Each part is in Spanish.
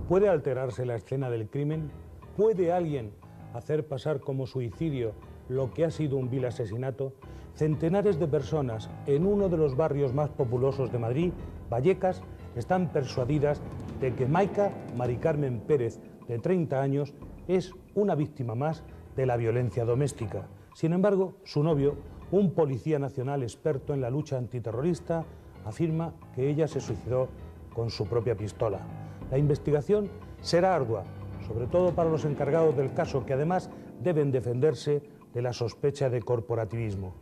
¿Puede alterarse la escena del crimen? ¿Puede alguien hacer pasar como suicidio lo que ha sido un vil asesinato? Centenares de personas en uno de los barrios más populosos de Madrid, Vallecas, están persuadidas de que Maika Mari Carmen Pérez, de 30 años, es una víctima más de la violencia doméstica. Sin embargo, su novio, un policía nacional experto en la lucha antiterrorista, afirma que ella se suicidó con su propia pistola. La investigación será ardua, sobre todo para los encargados del caso, que además deben defenderse de la sospecha de corporativismo.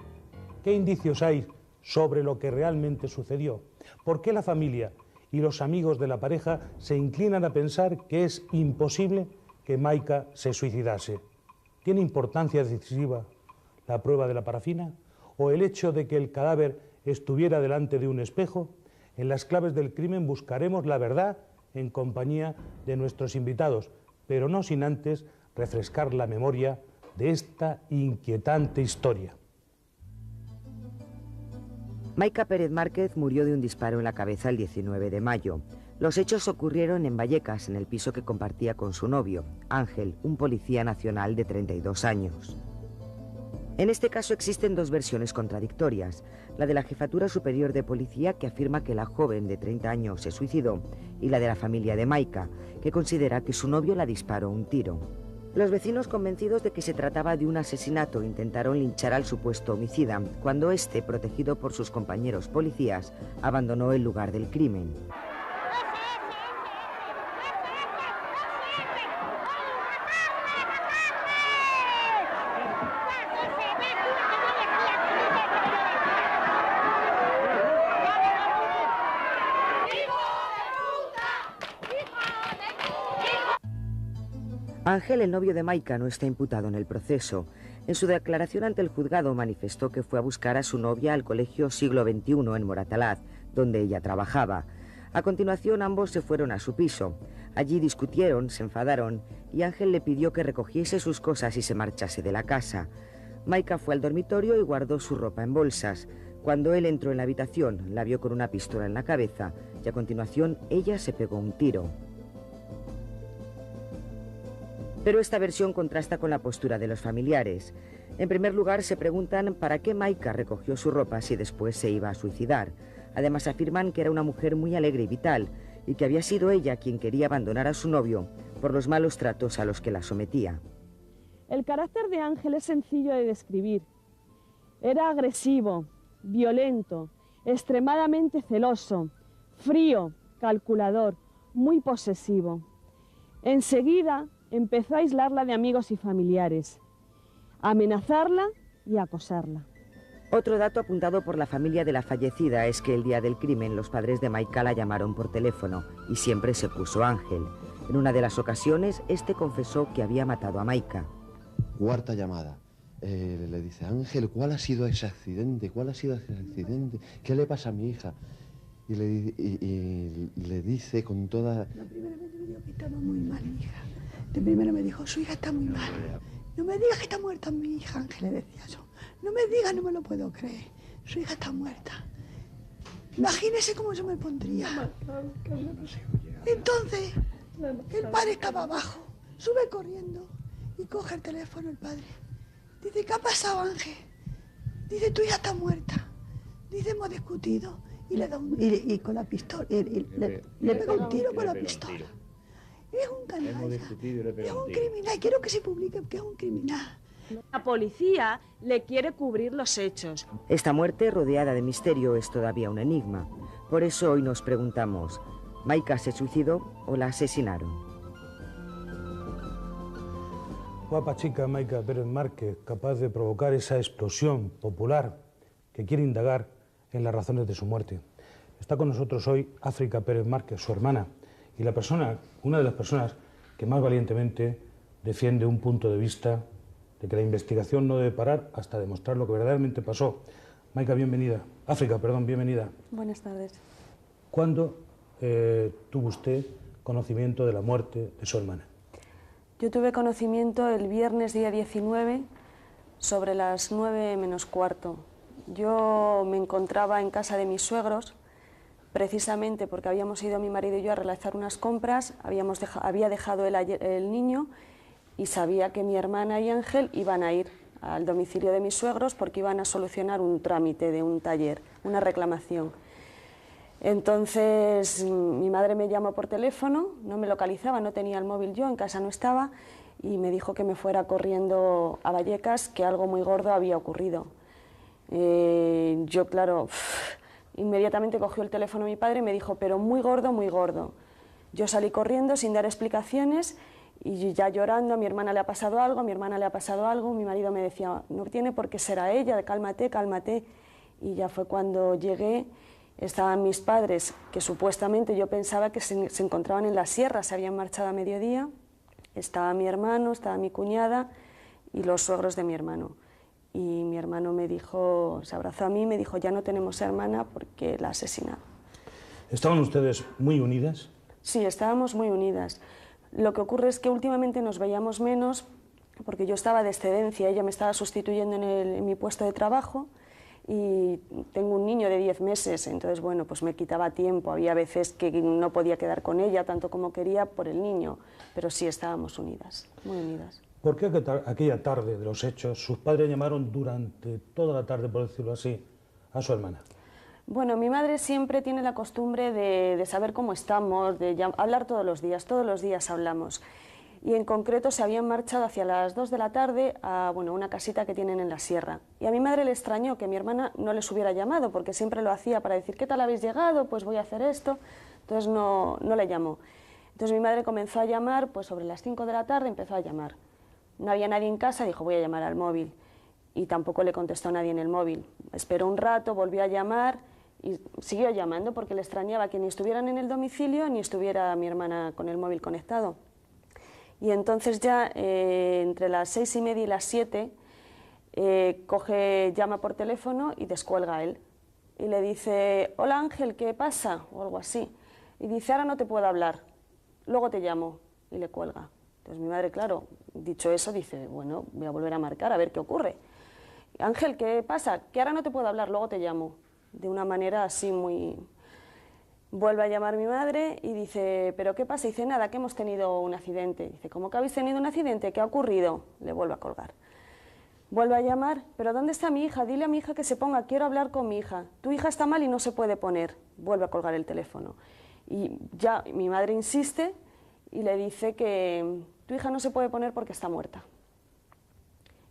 ¿Qué indicios hay sobre lo que realmente sucedió? ¿Por qué la familia y los amigos de la pareja se inclinan a pensar que es imposible que Maika se suicidase? ¿Tiene importancia decisiva la prueba de la parafina o el hecho de que el cadáver estuviera delante de un espejo? En las claves del crimen buscaremos la verdad en compañía de nuestros invitados, pero no sin antes refrescar la memoria de esta inquietante historia. Maika Pérez Márquez murió de un disparo en la cabeza el 19 de mayo. Los hechos ocurrieron en Vallecas, en el piso que compartía con su novio, Ángel, un policía nacional de 32 años. En este caso existen dos versiones contradictorias, la de la Jefatura Superior de Policía, que afirma que la joven de 30 años se suicidó, y la de la familia de Maika, que considera que su novio la disparó un tiro. Los vecinos, convencidos de que se trataba de un asesinato, intentaron linchar al supuesto homicida, cuando éste, protegido por sus compañeros policías, abandonó el lugar del crimen. Ángel, el novio de Maika, no está imputado en el proceso. En su declaración ante el juzgado manifestó que fue a buscar a su novia al colegio Siglo XXI en Moratalaz, donde ella trabajaba. A continuación, ambos se fueron a su piso. Allí discutieron, se enfadaron y Ángel le pidió que recogiese sus cosas y se marchase de la casa. Maika fue al dormitorio y guardó su ropa en bolsas. Cuando él entró en la habitación, la vio con una pistola en la cabeza y a continuación ella se pegó un tiro. Pero esta versión contrasta con la postura de los familiares. En primer lugar, se preguntan para qué Maika recogió su ropa si después se iba a suicidar. Además, afirman que era una mujer muy alegre y vital y que había sido ella quien quería abandonar a su novio por los malos tratos a los que la sometía. El carácter de Ángel es sencillo de describir. Era agresivo, violento, extremadamente celoso, frío, calculador, muy posesivo. Enseguida empezó a aislarla de amigos y familiares, a amenazarla y a acosarla. Otro dato apuntado por la familia de la fallecida es que el día del crimen los padres de Maika la llamaron por teléfono y siempre se puso Ángel. En una de las ocasiones, este confesó que había matado a Maika. Cuarta llamada. Le dice, Ángel, ¿cuál ha sido ese accidente? ¿Cuál ha sido ese accidente? ¿Qué le pasa a mi hija? Y le dice con toda... La primera vez me dijo que estaba muy mal, mi hija. De primero me dijo, su hija está muy mal. No me digas que está muerta mi hija, Ángel, le decía yo. No me digas, no me lo puedo creer. Su hija está muerta. Imagínese cómo yo me pondría. Entonces, el padre estaba abajo. Sube corriendo y coge el teléfono el padre. Dice, ¿qué ha pasado, Ángel? Dice, tu hija está muerta. Dice, hemos discutido. Y le da y con la pistola, le pega un tiro con la pistola. Es un canalla, es un criminal, quiero que se publique que es un criminal. La policía le quiere cubrir los hechos. Esta muerte, rodeada de misterio, es todavía un enigma. Por eso hoy nos preguntamos, ¿Maika se suicidó o la asesinaron? Guapa chica Maika Pérez Márquez, capaz de provocar esa explosión popular que quiere indagar en las razones de su muerte. Está con nosotros hoy África Pérez Márquez, su hermana, y una de las personas que más valientemente defiende un punto de vista de que la investigación no debe parar hasta demostrar lo que verdaderamente pasó. Maika, bienvenida. África, perdón, bienvenida. Buenas tardes. ¿Cuándo tuvo usted conocimiento de la muerte de su hermana? Yo tuve conocimiento el viernes día 19, sobre las 9 menos cuarto. Yo me encontraba en casa de mis suegros precisamente porque habíamos ido mi marido y yo a realizar unas compras, había dejado el niño y sabía que mi hermana y Ángel iban a ir al domicilio de mis suegros porque iban a solucionar un trámite de un taller, una reclamación. Entonces mi madre me llamó por teléfono, no me localizaba, no tenía el móvil yo, en casa no estaba, y me dijo que me fuera corriendo a Vallecas, que algo muy gordo había ocurrido. Yo, claro, inmediatamente cogió el teléfono mi padre y me dijo, pero muy gordo, muy gordo. Yo salí corriendo sin dar explicaciones y ya llorando, a mi hermana le ha pasado algo, a mi hermana le ha pasado algo. Mi marido me decía, no tiene por qué ser a ella, cálmate, cálmate. Y ya fue cuando llegué, estaban mis padres, que supuestamente yo pensaba que se encontraban en la sierra, se habían marchado a mediodía. Estaba mi hermano, estaba mi cuñada y los suegros de mi hermano. Y mi hermano me dijo, se abrazó a mí y me dijo, ya no tenemos hermana porque la ha asesinado. ¿Estaban ustedes muy unidas? Sí, estábamos muy unidas. Lo que ocurre es que últimamente nos veíamos menos porque yo estaba de excedencia, ella me estaba sustituyendo en mi puesto de trabajo y tengo un niño de 10 meses, entonces bueno, pues me quitaba tiempo, había veces que no podía quedar con ella tanto como quería por el niño, pero sí estábamos unidas, muy unidas. ¿Por qué aquella tarde de los hechos sus padres llamaron durante toda la tarde, por decirlo así, a su hermana? Bueno, mi madre siempre tiene la costumbre de saber cómo estamos, de hablar todos los días hablamos. Y en concreto se habían marchado hacia las 2 de la tarde a una casita que tienen en la sierra. Y a mi madre le extrañó que mi hermana no les hubiera llamado, porque siempre lo hacía para decir, ¿qué tal habéis llegado? Pues voy a hacer esto. Entonces no le llamó. Entonces mi madre comenzó a llamar, pues sobre las 5 de la tarde empezó a llamar. No había nadie en casa, dijo, voy a llamar al móvil. Y tampoco le contestó nadie en el móvil. Esperó un rato, volvió a llamar y siguió llamando porque le extrañaba que ni estuvieran en el domicilio ni estuviera mi hermana con el móvil conectado. Y entonces ya entre las 6:30 y las 7 llama por teléfono y descuelga a él. Y le dice, hola Ángel, ¿qué pasa? O algo así. Y dice, ahora no te puedo hablar, luego te llamo. Y le cuelga. Entonces mi madre, claro, dicho eso, dice, bueno, voy a volver a marcar a ver qué ocurre. Ángel, ¿qué pasa? Que ahora no te puedo hablar, luego te llamo. De una manera así muy... Vuelve a llamar mi madre y dice, ¿pero qué pasa? Y dice, nada, que hemos tenido un accidente. Dice, ¿cómo que habéis tenido un accidente? ¿Qué ha ocurrido? Le vuelve a colgar. Vuelve a llamar, ¿pero dónde está mi hija? Dile a mi hija que se ponga, quiero hablar con mi hija. Tu hija está mal y no se puede poner. Vuelve a colgar el teléfono. Y ya mi madre insiste y le dice que tu hija no se puede poner porque está muerta.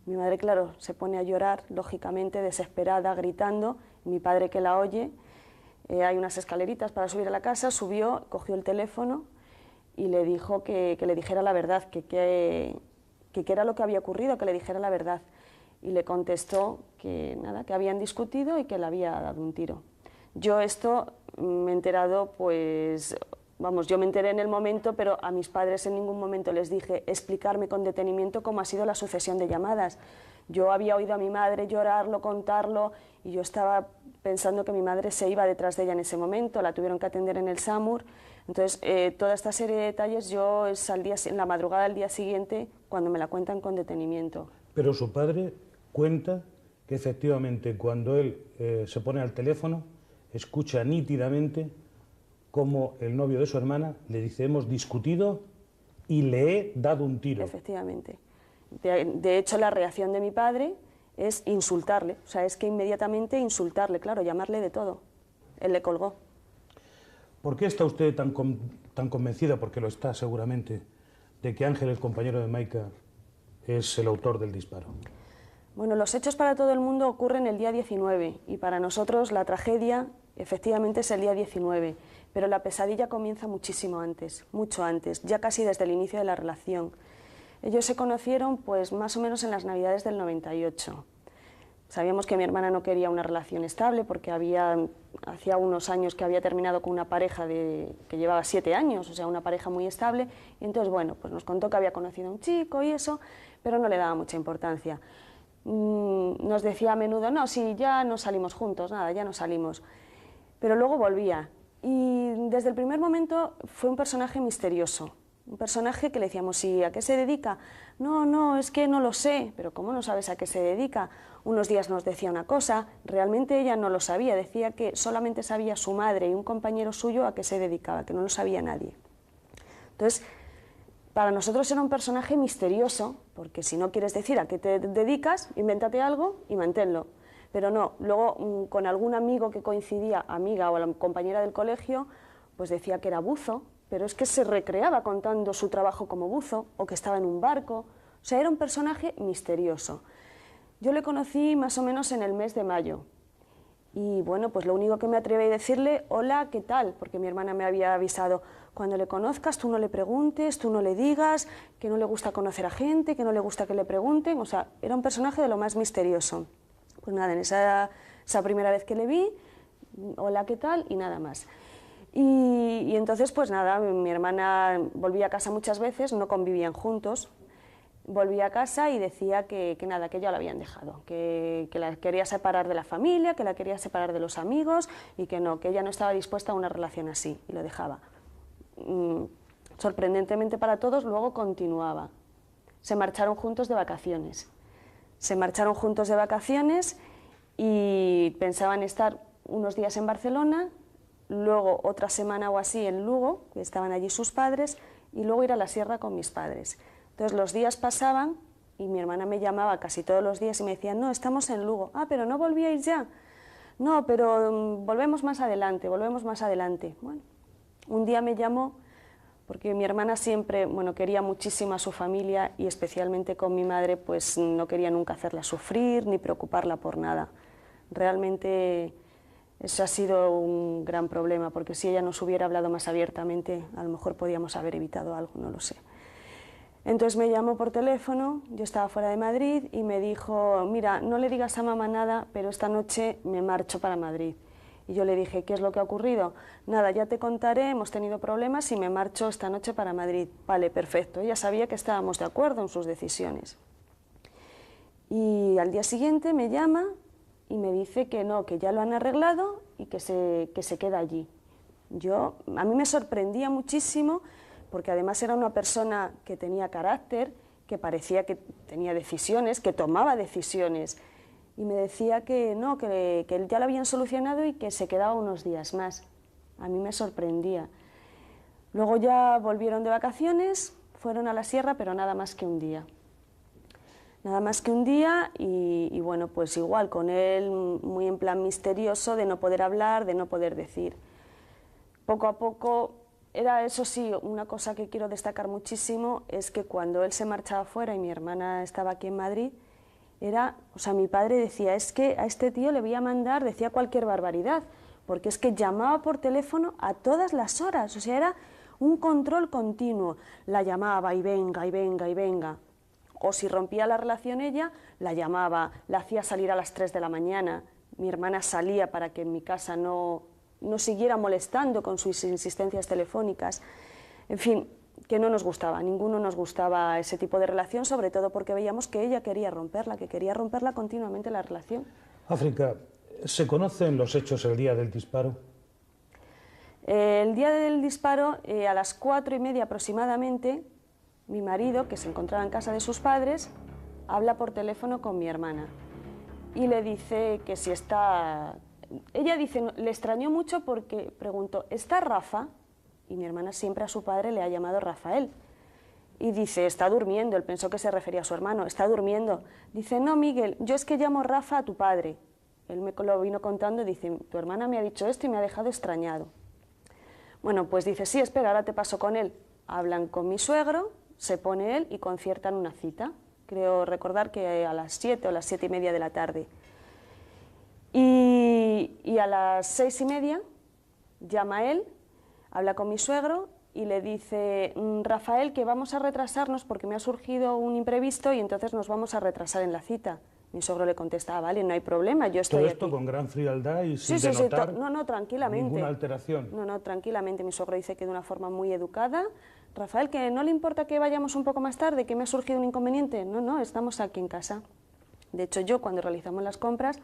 Mi madre, claro, se pone a llorar, lógicamente, desesperada, gritando. Mi padre, que la oye, hay unas escaleritas para subir a la casa, subió, cogió el teléfono y le dijo que le dijera la verdad, que era lo que había ocurrido, que le dijera la verdad. Y le contestó que nada, que habían discutido y que le había dado un tiro. Yo esto me he enterado, pues, vamos, yo me enteré en el momento, pero a mis padres en ningún momento les dije explicarme con detenimiento cómo ha sido la sucesión de llamadas. Yo había oído a mi madre llorarlo, contarlo, y yo estaba pensando que mi madre se iba detrás de ella en ese momento, la tuvieron que atender en el SAMUR. Entonces, toda esta serie de detalles yo es en la madrugada del día siguiente cuando me la cuentan con detenimiento. Pero su padre cuenta que efectivamente cuando él se pone al teléfono, escucha nítidamente cómo el novio de su hermana le dice, hemos discutido y le he dado un tiro. Efectivamente. De hecho, la reacción de mi padre es insultarle, o sea, es que inmediatamente insultarle, claro, llamarle de todo. Él le colgó. ¿Por qué está usted tan convencida, porque lo está seguramente, de que Ángel, el compañero de Maika, es el autor del disparo? Bueno, los hechos para todo el mundo ocurren el día 19 y para nosotros la tragedia efectivamente es el día 19, pero la pesadilla comienza muchísimo antes, mucho antes, ya casi desde el inicio de la relación. Ellos se conocieron pues más o menos en las Navidades del 98. Sabíamos que mi hermana no quería una relación estable porque hacía unos años que había terminado con una pareja que llevaba 7 años, o sea, una pareja muy estable, y entonces, bueno, pues nos contó que había conocido a un chico y eso, pero no le daba mucha importancia. Nos decía a menudo, no, sí, ya no salimos juntos, nada, ya no salimos. Pero luego volvía y desde el primer momento fue un personaje misterioso. Un personaje que le decíamos, ¿y a qué se dedica? No, no, es que no lo sé. Pero ¿cómo no sabes a qué se dedica? Unos días nos decía una cosa, realmente ella no lo sabía, decía que solamente sabía su madre y un compañero suyo a qué se dedicaba, que no lo sabía nadie. Entonces, para nosotros era un personaje misterioso, porque si no quieres decir a qué te dedicas, invéntate algo y manténlo. Pero no, luego con algún amigo que coincidía, amiga o la compañera del colegio, pues decía que era buzo, pero es que se recreaba contando su trabajo como buzo, o que estaba en un barco. O sea, era un personaje misterioso. Yo le conocí más o menos en el mes de mayo. Y bueno, pues lo único que me atreví a decirle, hola, ¿qué tal? Porque mi hermana me había avisado, cuando le conozcas, tú no le preguntes, tú no le digas, que no le gusta conocer a gente, que no le gusta que le pregunten. O sea, era un personaje de lo más misterioso. Pues nada, en esa primera vez que le vi, hola, ¿qué tal? Y nada más. Y entonces, pues nada, mi hermana volvía a casa muchas veces, no convivían juntos, volvía a casa y decía que nada, que ya la habían dejado, que la quería separar de la familia, que la quería separar de los amigos y que no, que ella no estaba dispuesta a una relación así, y lo dejaba. Sorprendentemente para todos, luego continuaba. Se marcharon juntos de vacaciones. Se marcharon juntos de vacaciones y pensaban estar unos días en Barcelona, luego otra semana o así en Lugo, que estaban allí sus padres, y luego ir a la sierra con mis padres. Entonces los días pasaban y mi hermana me llamaba casi todos los días y me decía, no, estamos en Lugo. Ah, pero no volvíais ya. No, pero volvemos más adelante, volvemos más adelante. Bueno, un día me llamó porque mi hermana siempre, bueno, quería muchísimo a su familia y especialmente con mi madre, pues no quería nunca hacerla sufrir ni preocuparla por nada. Realmente eso ha sido un gran problema, porque si ella nos hubiera hablado más abiertamente, a lo mejor podíamos haber evitado algo, no lo sé. Entonces me llamó por teléfono, yo estaba fuera de Madrid, y me dijo, mira, no le digas a mamá nada, pero esta noche me marcho para Madrid. Y yo le dije, ¿qué es lo que ha ocurrido? Nada, ya te contaré, hemos tenido problemas y me marcho esta noche para Madrid. Vale, perfecto. Ella sabía que estábamos de acuerdo en sus decisiones. Y al día siguiente me llama y me dice que no, que ya lo han arreglado y que se queda allí. A mí me sorprendía muchísimo, porque además era una persona que tenía carácter, que parecía que tenía decisiones, que tomaba decisiones. Y me decía que no, que ya lo habían solucionado y que se quedaba unos días más. A mí me sorprendía. Luego ya volvieron de vacaciones, fueron a la sierra, pero nada más que un día. Nada más que un día y bueno, pues igual, con él muy en plan misterioso, de no poder hablar, de no poder decir. Poco a poco, era eso sí, una cosa que quiero destacar muchísimo, es que cuando él se marchaba fuera y mi hermana estaba aquí en Madrid, mi padre decía, es que a este tío le voy a mandar, decía cualquier barbaridad, porque es que llamaba por teléfono a todas las horas, o sea, era un control continuo, la llamaba y venga, y venga, y venga. O si rompía la relación ella, la llamaba, la hacía salir a las 3 de la mañana, mi hermana salía para que en mi casa no siguiera molestando con sus insistencias telefónicas, en fin, que no nos gustaba, a ninguno nos gustaba ese tipo de relación, sobre todo porque veíamos que ella quería romperla, que quería romperla continuamente la relación. África, ¿se conocen los hechos el día del disparo? El día del disparo, a las 4:30 aproximadamente, mi marido, que se encontraba en casa de sus padres, habla por teléfono con mi hermana y le dice que si está... Ella dice, le extrañó mucho porque preguntó, ¿está Rafa? Y mi hermana siempre a su padre le ha llamado Rafael. Y dice, está durmiendo, él pensó que se refería a su hermano, está durmiendo. Dice, no, Miguel, yo es que llamo Rafa a tu padre. Él me lo vino contando y dice, tu hermana me ha dicho esto y me ha dejado extrañado. Bueno, pues dice, sí, espera, ahora te paso con él. Hablan con mi suegro, se pone él y conciertan una cita. Creo recordar que a las 7 o las 7:30 de la tarde. Y a las 6:30 llama él, habla con mi suegro y le dice, Rafael, que vamos a retrasarnos porque me ha surgido un imprevisto y entonces nos vamos a retrasar en la cita. Mi suegro le contesta, vale, no hay problema, yo estoy Todo esto aquí. Con gran frialdad y sin Sí, denotar no, tranquilamente. ninguna alteración. No, tranquilamente. Mi suegro dice que de una forma muy educada, Rafael, que no le importa que vayamos un poco más tarde, que me ha surgido un inconveniente. No, estamos aquí en casa. De hecho, yo cuando realizamos las compras,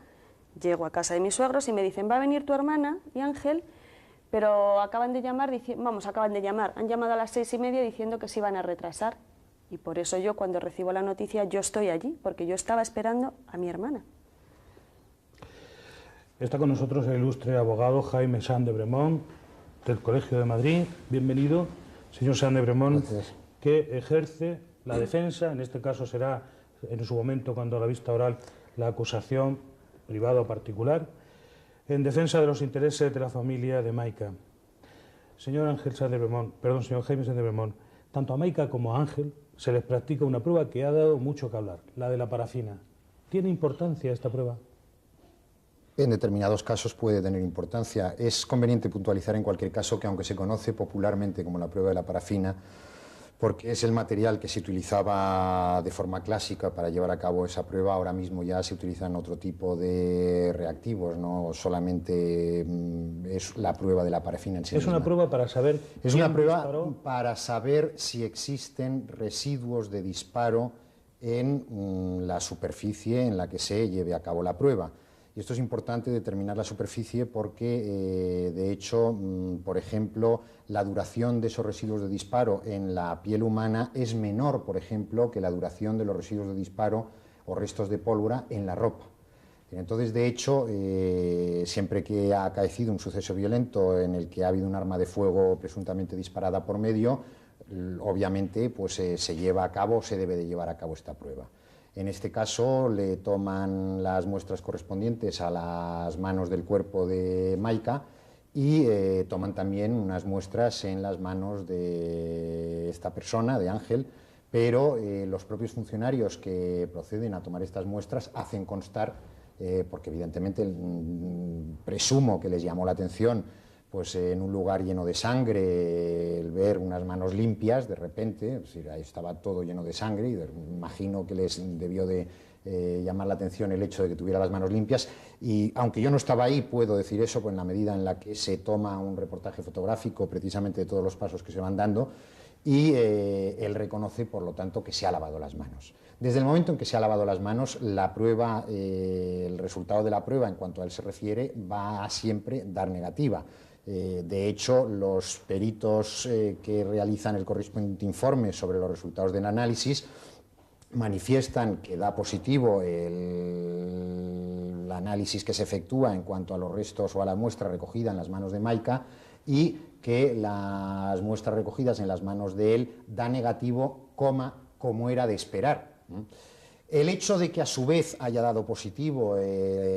llego a casa de mis suegros y me dicen, va a venir tu hermana y Ángel, Pero acaban de llamar, han llamado a las 6:30 diciendo que se iban a retrasar. Y por eso yo, cuando recibo la noticia, yo estoy allí, porque yo estaba esperando a mi hermana. Está con nosotros el ilustre abogado Jaime Sanz de Bremont, del Colegio de Madrid. Bienvenido, señor Sanz de Bremont, que ejerce la defensa, en este caso será en su momento, cuando a la vista oral, la acusación privada o particular, en defensa de los intereses de la familia de Maika. Señor Ángel Sanz de Bremont, perdón, señor Jaime Sanz de Bremont, tanto a Maika como a Ángel se les practica una prueba que ha dado mucho que hablar, la de la parafina. ¿Tiene importancia esta prueba? En determinados casos puede tener importancia. Es conveniente puntualizar en cualquier caso que, aunque se conoce popularmente como la prueba de la parafina, porque es el material que se utilizaba de forma clásica para llevar a cabo esa prueba, ahora mismo ya se utilizan otro tipo de reactivos, no solamente es la prueba de la parafina en sí misma. Es una prueba para saber... Es una prueba para saber si existen residuos de disparo en la superficie en la que se lleve a cabo la prueba. Y esto es importante determinar la superficie porque, de hecho, por ejemplo, la duración de esos residuos de disparo en la piel humana es menor, por ejemplo, que la duración de los residuos de disparo o restos de pólvora en la ropa. Entonces, de hecho, siempre que ha acaecido un suceso violento en el que ha habido un arma de fuego presuntamente disparada por medio, obviamente pues, se lleva a cabo, se debe de llevar a cabo esta prueba. En este caso le toman las muestras correspondientes a las manos del cuerpo de Maika y toman también unas muestras en las manos de esta persona, de Ángel, pero los propios funcionarios que proceden a tomar estas muestras hacen constar, porque evidentemente presumo que les llamó la atención, pues en un lugar lleno de sangre, el ver unas manos limpias de repente, es decir, ahí estaba todo lleno de sangre y imagino que les debió de llamar la atención el hecho de que tuviera las manos limpias, y aunque yo no estaba ahí puedo decir eso, pues en la medida en la que se toma un reportaje fotográfico precisamente de todos los pasos que se van dando, y él reconoce por lo tanto que se ha lavado las manos. Desde el momento en que se ha lavado las manos, la prueba, el resultado de la prueba en cuanto a él se refiere va a siempre dar negativa. De hecho, los peritos que realizan el correspondiente informe sobre los resultados del análisis manifiestan que da positivo el análisis que se efectúa en cuanto a los restos o a la muestra recogida en las manos de Maika, y que las muestras recogidas en las manos de él da negativo, como era de esperar. El hecho de que a su vez haya dado positivo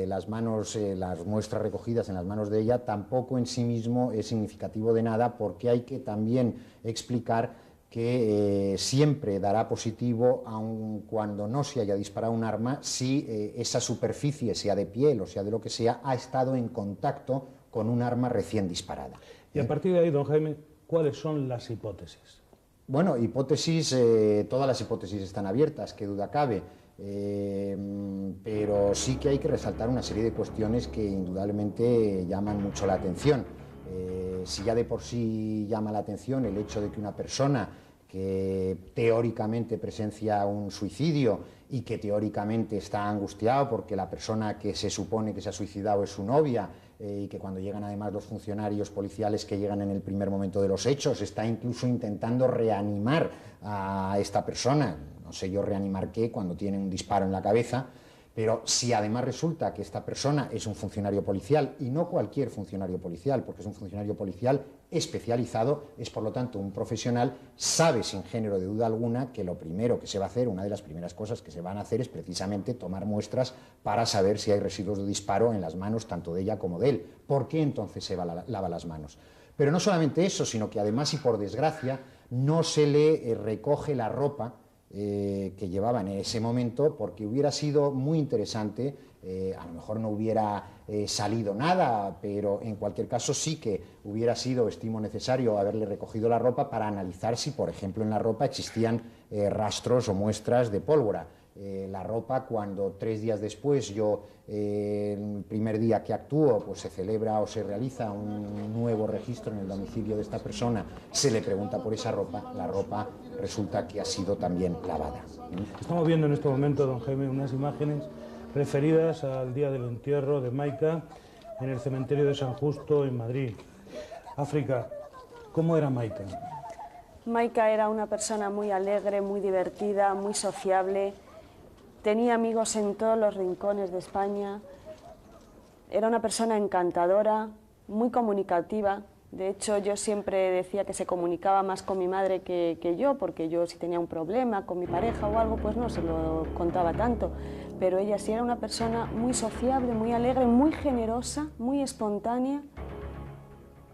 las muestras recogidas en las manos de ella tampoco en sí mismo es significativo de nada, porque hay que también explicar que siempre dará positivo, aun cuando no se haya disparado un arma, si esa superficie, sea de piel o sea de lo que sea, ha estado en contacto con un arma recién disparada. Y a partir de ahí, don Jaime, ¿cuáles son las hipótesis? Bueno, hipótesis, todas las hipótesis están abiertas, qué duda cabe. Pero sí que hay que resaltar una serie de cuestiones que indudablemente llaman mucho la atención. Si ya de por sí llama la atención el hecho de que una persona que teóricamente presencia un suicidio y que teóricamente está angustiado porque la persona que se supone que se ha suicidado es su novia, y que cuando llegan además los funcionarios policiales que llegan en el primer momento de los hechos, está incluso intentando reanimar a esta persona. No sé yo reanimar qué cuando tiene un disparo en la cabeza, pero si además resulta que esta persona es un funcionario policial, y no cualquier funcionario policial, porque es un funcionario policial especializado, es por lo tanto un profesional, sabe sin género de duda alguna que lo primero que se va a hacer, una de las primeras cosas que se van a hacer es precisamente tomar muestras para saber si hay residuos de disparo en las manos tanto de ella como de él. ¿Por qué entonces se lava las manos? Pero no solamente eso, sino que además, y por desgracia, no se le recoge la ropa que llevaba en ese momento, porque hubiera sido muy interesante, a lo mejor no hubiera salido nada, pero en cualquier caso sí que hubiera sido, estimo necesario, haberle recogido la ropa para analizar si, por ejemplo, en la ropa existían rastros o muestras de pólvora. La ropa, cuando 3 días después yo, el primer día que actúo, pues se celebra o se realiza un nuevo registro en el domicilio de esta persona, se le pregunta por esa ropa, la ropa resulta que ha sido también lavada. Estamos viendo en este momento, don Jaime, unas imágenes referidas al día del entierro de Maika en el cementerio de San Justo en Madrid. África, ¿cómo era Maika? Maika era una persona muy alegre, muy divertida, muy sociable. Tenía amigos en todos los rincones de España. Era una persona encantadora, muy comunicativa. De hecho, yo siempre decía que se comunicaba más con mi madre que yo, porque yo si tenía un problema con mi pareja o algo, pues no se lo contaba tanto. Pero ella sí era una persona muy sociable, muy alegre, muy generosa, muy espontánea.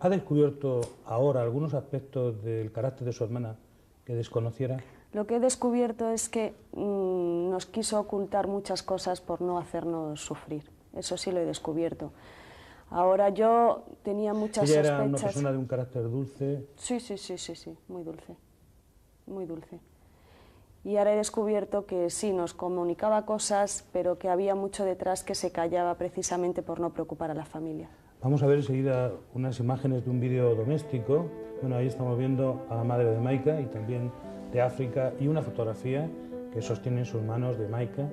¿Ha descubierto ahora algunos aspectos del carácter de su hermana que desconociera? Lo que he descubierto es que nos quiso ocultar muchas cosas por no hacernos sufrir. Eso sí lo he descubierto. Ahora yo tenía muchas sospechas. ¿Ella era una persona de un carácter dulce? Sí, muy dulce, muy dulce. Y ahora he descubierto que sí, nos comunicaba cosas, pero que había mucho detrás que se callaba precisamente por no preocupar a la familia. Vamos a ver enseguida unas imágenes de un vídeo doméstico. Bueno, ahí estamos viendo a la madre de Maika y también de África y una fotografía que sostiene en sus manos de Maika.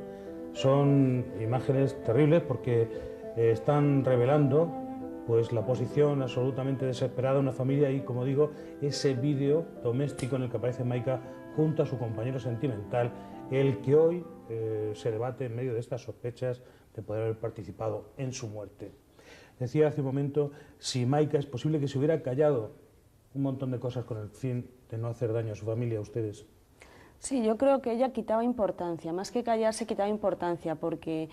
Son imágenes terribles porque están revelando pues la posición absolutamente desesperada de una familia y, como digo, ese vídeo doméstico en el que aparece Maika junto a su compañero sentimental, el que hoy se debate en medio de estas sospechas de poder haber participado en su muerte. Decía hace un momento, si Maika es posible que se hubiera callado un montón de cosas con el fin de no hacer daño a su familia, a ustedes. Sí, yo creo que ella quitaba importancia, más que callarse quitaba importancia, porque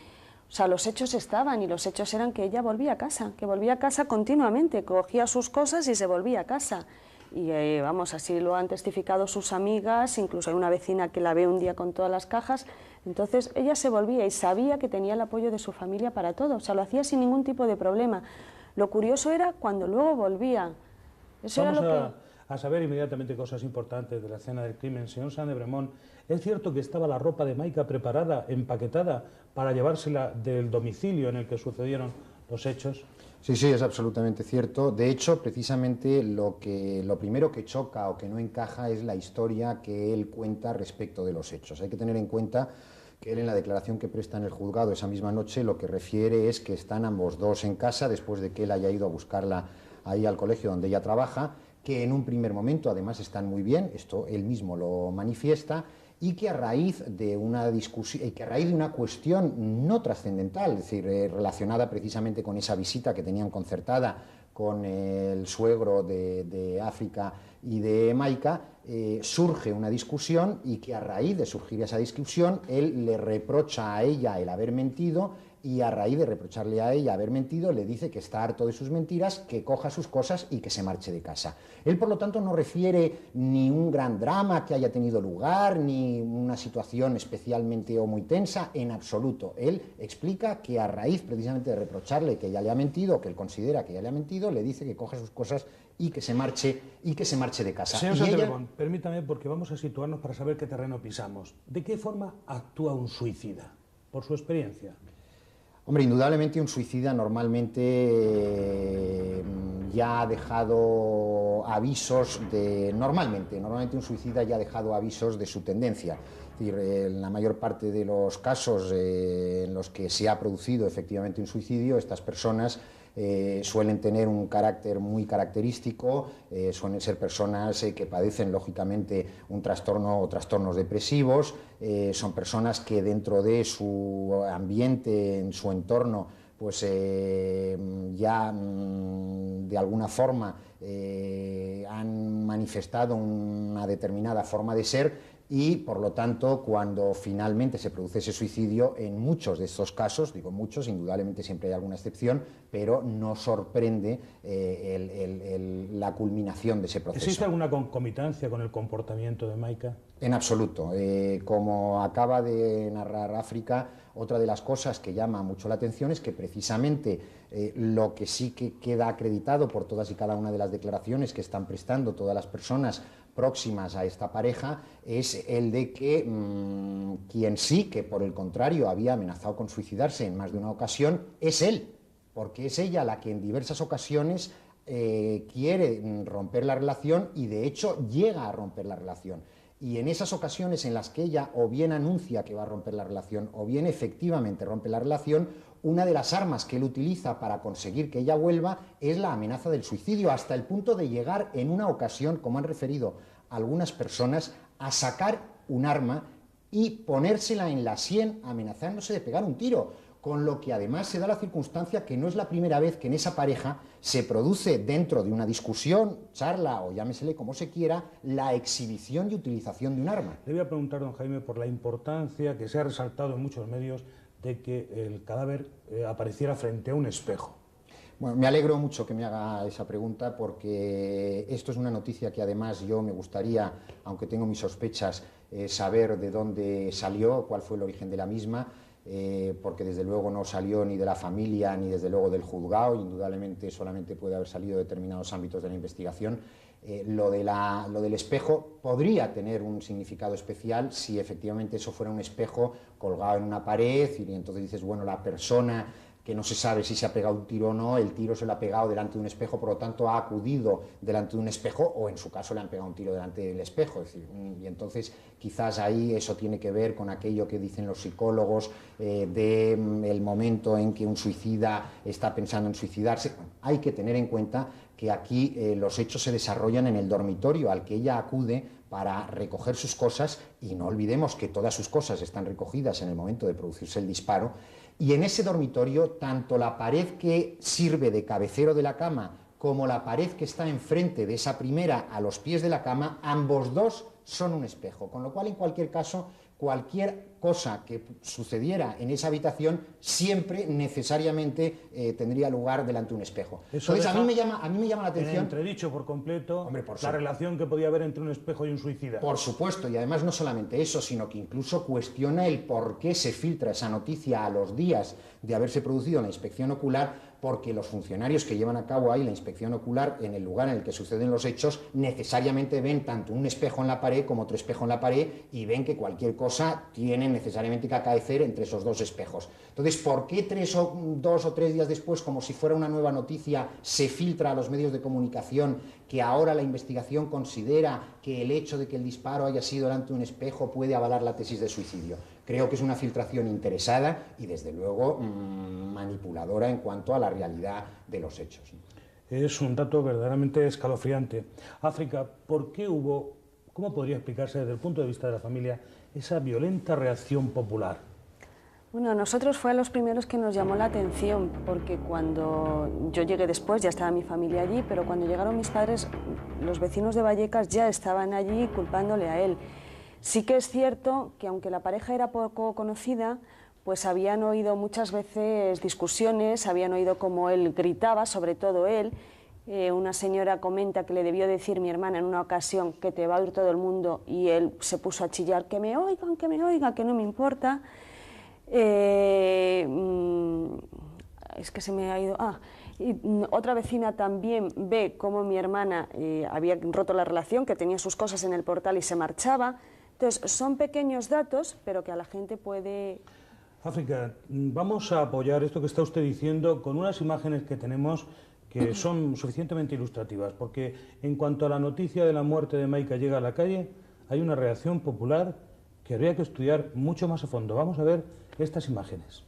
los hechos estaban y los hechos eran que ella volvía a casa continuamente, cogía sus cosas y se volvía a casa. Y vamos, así lo han testificado sus amigas, incluso hay una vecina que la ve un día con todas las cajas. Entonces ella se volvía y sabía que tenía el apoyo de su familia para todo, lo hacía sin ningún tipo de problema. Lo curioso era cuando luego volvía. Eso Vamos era lo que... a saber inmediatamente cosas importantes de la escena del crimen. Señor Sáenz de Bremont, ¿es cierto que estaba la ropa de Maika preparada, empaquetada, para llevársela del domicilio en el que sucedieron los hechos? Sí, es absolutamente cierto. De hecho, precisamente lo primero que choca o que no encaja es la historia que él cuenta respecto de los hechos. Hay que tener en cuenta que él, en la declaración que presta en el juzgado esa misma noche, lo que refiere es que están ambos dos en casa después de que él haya ido a buscarla ahí al colegio donde ella trabaja, que en un primer momento además están muy bien, esto él mismo lo manifiesta, y que a raíz de una discusión, que a raíz de una cuestión no trascendental, es decir, relacionada precisamente con esa visita que tenían concertada con el suegro de África y de Maika, surge una discusión y que a raíz de surgir esa discusión él le reprocha a ella el haber mentido y a raíz de reprocharle a ella haber mentido le dice que está harto de sus mentiras, que coja sus cosas y que se marche de casa. Él, por lo tanto, no refiere ni un gran drama que haya tenido lugar, ni una situación especialmente o muy tensa, en absoluto. Él explica que a raíz precisamente de reprocharle que ella le ha mentido, que él considera que ella le ha mentido, le dice que coja sus cosas y que se marche de casa. Señor Sáenz de Bremont, permítame, porque vamos a situarnos para saber qué terreno pisamos. ¿De qué forma actúa un suicida, por su experiencia? Hombre, indudablemente un suicida normalmente ya ha dejado avisos de... Normalmente un suicida ya ha dejado avisos de su tendencia. Es decir, en la mayor parte de los casos en los que se ha producido efectivamente un suicidio, estas personas suelen tener un carácter muy característico, suelen ser personas que padecen lógicamente un trastorno o trastornos depresivos, son personas que dentro de su ambiente, en su entorno, pues ya de alguna forma han manifestado una determinada forma de ser. Y, por lo tanto, cuando finalmente se produce ese suicidio, en muchos de estos casos, digo muchos, indudablemente siempre hay alguna excepción, pero no sorprende la culminación de ese proceso. ¿Existe alguna concomitancia con el comportamiento de Maika? En absoluto. Como acaba de narrar África, otra de las cosas que llama mucho la atención es que precisamente lo que sí que queda acreditado por todas y cada una de las declaraciones que están prestando todas las personas próximas a esta pareja es el de que quien sí que por el contrario había amenazado con suicidarse en más de una ocasión es él, porque es ella la que en diversas ocasiones quiere romper la relación y de hecho llega a romper la relación. Y en esas ocasiones en las que ella o bien anuncia que va a romper la relación o bien efectivamente rompe la relación, una de las armas que él utiliza para conseguir que ella vuelva es la amenaza del suicidio, hasta el punto de llegar en una ocasión, como han referido algunas personas, a sacar un arma y ponérsela en la sien amenazándose de pegar un tiro, con lo que además se da la circunstancia que no es la primera vez que en esa pareja se produce, dentro de una discusión, charla o llámesele como se quiera, la exhibición y utilización de un arma. Le voy a preguntar, don Jaime, por la importancia que se ha resaltado en muchos medios de que el cadáver apareciera frente a un espejo. Bueno, me alegro mucho que me haga esa pregunta, porque esto es una noticia que además yo me gustaría, aunque tengo mis sospechas, saber de dónde salió, cuál fue el origen de la misma, porque desde luego no salió ni de la familia ni desde luego del juzgado, indudablemente solamente puede haber salido de determinados ámbitos de la investigación. Lo del espejo podría tener un significado especial si efectivamente eso fuera un espejo colgado en una pared y entonces dices, bueno, la persona que no se sabe si se ha pegado un tiro o no, el tiro se lo ha pegado delante de un espejo, por lo tanto ha acudido delante de un espejo, o en su caso le han pegado un tiro delante del espejo. Es decir, y entonces quizás ahí eso tiene que ver con aquello que dicen los psicólogos del momento en que un suicida está pensando en suicidarse. Hay que tener en cuenta que aquí los hechos se desarrollan en el dormitorio al que ella acude para recoger sus cosas, y no olvidemos que todas sus cosas están recogidas en el momento de producirse el disparo. Y en ese dormitorio, tanto la pared que sirve de cabecero de la cama como la pared que está enfrente de esa primera a los pies de la cama, ambos dos son un espejo, con lo cual en cualquier caso, cualquier cosa que sucediera en esa habitación siempre necesariamente tendría lugar delante de un espejo. Entonces a mí me llama la atención... En entredicho por completo, hombre, la relación que podía haber entre un espejo y un suicida. Por supuesto, y además no solamente eso, sino que incluso cuestiona el por qué se filtra esa noticia a los días de haberse producido la inspección ocular, porque los funcionarios que llevan a cabo ahí la inspección ocular en el lugar en el que suceden los hechos necesariamente ven tanto un espejo en la pared como otro espejo en la pared, y ven que cualquier cosa tiene necesariamente que acaecer entre esos dos espejos. Entonces, ¿por qué 2 o 3 días después, como si fuera una nueva noticia, se filtra a los medios de comunicación que ahora la investigación considera que el hecho de que el disparo haya sido delante de un espejo puede avalar la tesis de suicidio? Creo que es una filtración interesada y, desde luego, manipuladora en cuanto a la realidad de los hechos. Es un dato verdaderamente escalofriante. África, ¿por qué hubo, cómo podría explicarse desde el punto de vista de la familia, esa violenta reacción popular? Bueno, a nosotros fue a los primeros que nos llamó la atención, porque cuando yo llegué después ya estaba mi familia allí, pero cuando llegaron mis padres, los vecinos de Vallecas ya estaban allí culpándole a él. Sí que es cierto que aunque la pareja era poco conocida, pues habían oído muchas veces discusiones, habían oído cómo él gritaba, sobre todo él. Una señora comenta que le debió decir mi hermana en una ocasión que te va a oír todo el mundo, y él se puso a chillar, que me oigan, que no me importa. Es que se me ha ido... Y otra vecina también ve cómo mi hermana había roto la relación, que tenía sus cosas en el portal y se marchaba. Entonces, son pequeños datos, pero que a la gente puede... África, vamos a apoyar esto que está usted diciendo con unas imágenes que tenemos que son suficientemente ilustrativas, porque en cuanto a la noticia de la muerte de Maika llega a la calle, hay una reacción popular que habría que estudiar mucho más a fondo. Vamos a ver estas imágenes.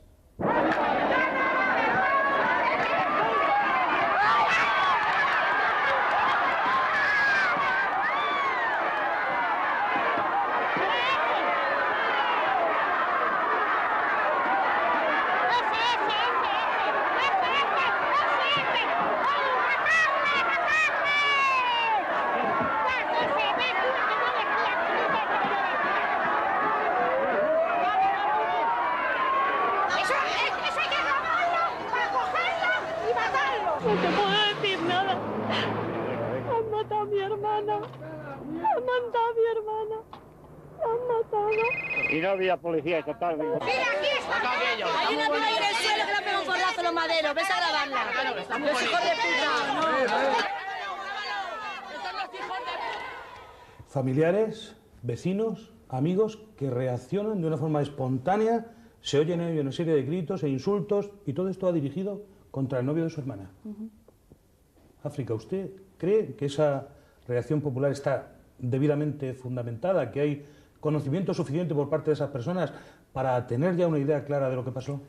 No te puedo decir nada. Han matado a mi hermana. Han matado a mi hermana. Han matado. Y no había policía estatal. ¡Mira, aquí está! Hay una tía ahí en el suelo que le ha pegado un gordazo a los maderos. ¡Ves a grabarla! ¡Los hijos de puta! Familiares, vecinos, amigos que reaccionan de una forma espontánea, se oyen ahí una serie de gritos e insultos, y todo esto ha dirigido contra el novio de su hermana. África, ¿usted cree que esa reacción popular está debidamente fundamentada, que hay conocimiento suficiente por parte de esas personas para tener ya una idea clara de lo que pasó?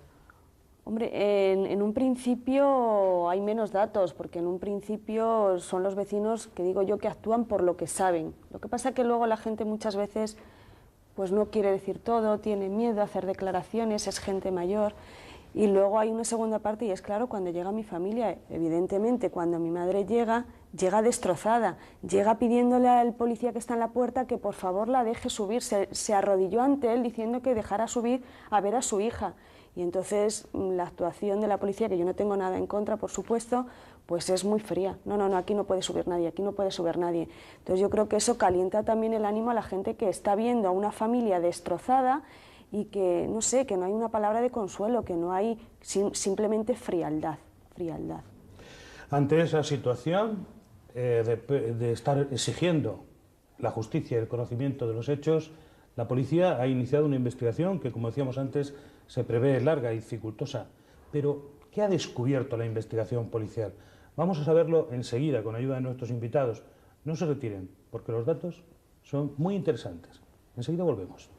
Hombre, en un principio hay menos datos, porque en un principio son los vecinos, que digo yo, que actúan por lo que saben. Lo que pasa es que luego la gente muchas veces pues no quiere decir todo, tiene miedo a hacer declaraciones, es gente mayor. Y luego hay una segunda parte, y es claro, cuando llega mi familia, evidentemente, cuando mi madre llega destrozada, llega pidiéndole al policía que está en la puerta que por favor la deje subir, se arrodilló ante él diciendo que dejara subir a ver a su hija. Y entonces la actuación de la policía, que yo no tengo nada en contra, por supuesto, pues es muy fría. No, aquí no puede subir nadie, aquí no puede subir nadie. Entonces yo creo que eso calienta también el ánimo a la gente que está viendo a una familia destrozada y que, no sé, que no hay una palabra de consuelo, que no hay simplemente frialdad. Ante esa situación de estar exigiendo la justicia y el conocimiento de los hechos, la policía ha iniciado una investigación que, como decíamos antes, se prevé larga y dificultosa. Pero, ¿qué ha descubierto la investigación policial? Vamos a saberlo enseguida con ayuda de nuestros invitados. No se retiren, porque los datos son muy interesantes. Enseguida volvemos.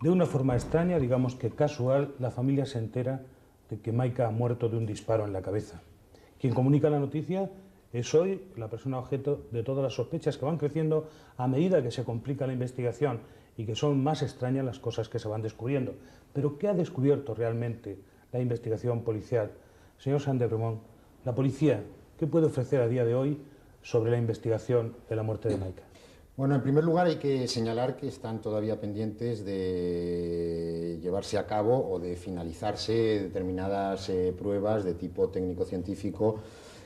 De una forma extraña, digamos que casual, la familia se entera de que Maika ha muerto de un disparo en la cabeza. Quien comunica la noticia es hoy la persona objeto de todas las sospechas que van creciendo a medida que se complica la investigación y que son más extrañas las cosas que se van descubriendo. Pero ¿qué ha descubierto realmente la investigación policial? Señor Sáenz de Bremont, la policía, ¿qué puede ofrecer a día de hoy sobre la investigación de la muerte de Maika? Bueno, en primer lugar hay que señalar que están todavía pendientes de llevarse a cabo o de finalizarse determinadas pruebas de tipo técnico-científico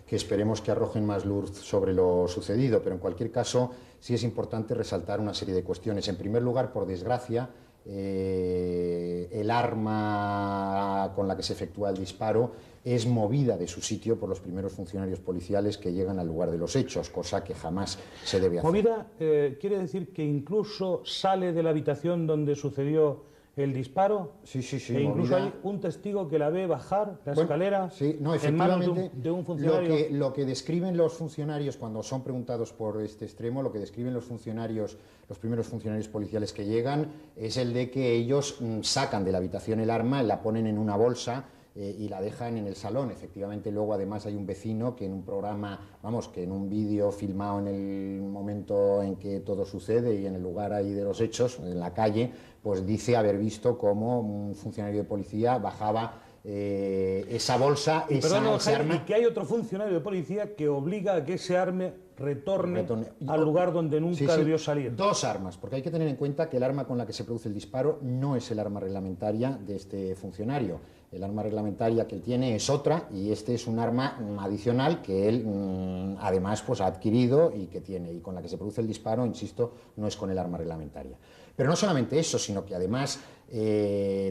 que esperemos que arrojen más luz sobre lo sucedido, pero en cualquier caso sí es importante resaltar una serie de cuestiones. En primer lugar, por desgracia, el arma con la que se efectúa el disparo es movida de su sitio por los primeros funcionarios policiales que llegan al lugar de los hechos, cosa que jamás se debe hacer. Movida quiere decir que incluso sale de la habitación donde sucedió el disparo. Sí, e incluso hay un testigo que la ve bajar la escalera en manos de un funcionario. Lo que describen los funcionarios cuando son preguntados por este extremo, lo que describen los funcionarios, los primeros funcionarios policiales que llegan, es el de que ellos sacan de la habitación el arma, la ponen en una bolsa y la dejan en el salón. Efectivamente, luego además hay un vecino que en un programa, vamos, que en un vídeo filmado en el momento en que todo sucede y en el lugar ahí de los hechos, en la calle, pues dice haber visto cómo un funcionario de policía bajaba esa bolsa, ese arma. Y que hay otro funcionario de policía que obliga a que ese arma retorne al lugar donde nunca debió salir. Dos armas, porque hay que tener en cuenta que el arma con la que se produce el disparo no es el arma reglamentaria de este funcionario. El arma reglamentaria que él tiene es otra, y este es un arma adicional que él además pues ha adquirido y que tiene, y con la que se produce el disparo, insisto, no es con el arma reglamentaria. Pero no solamente eso, sino que además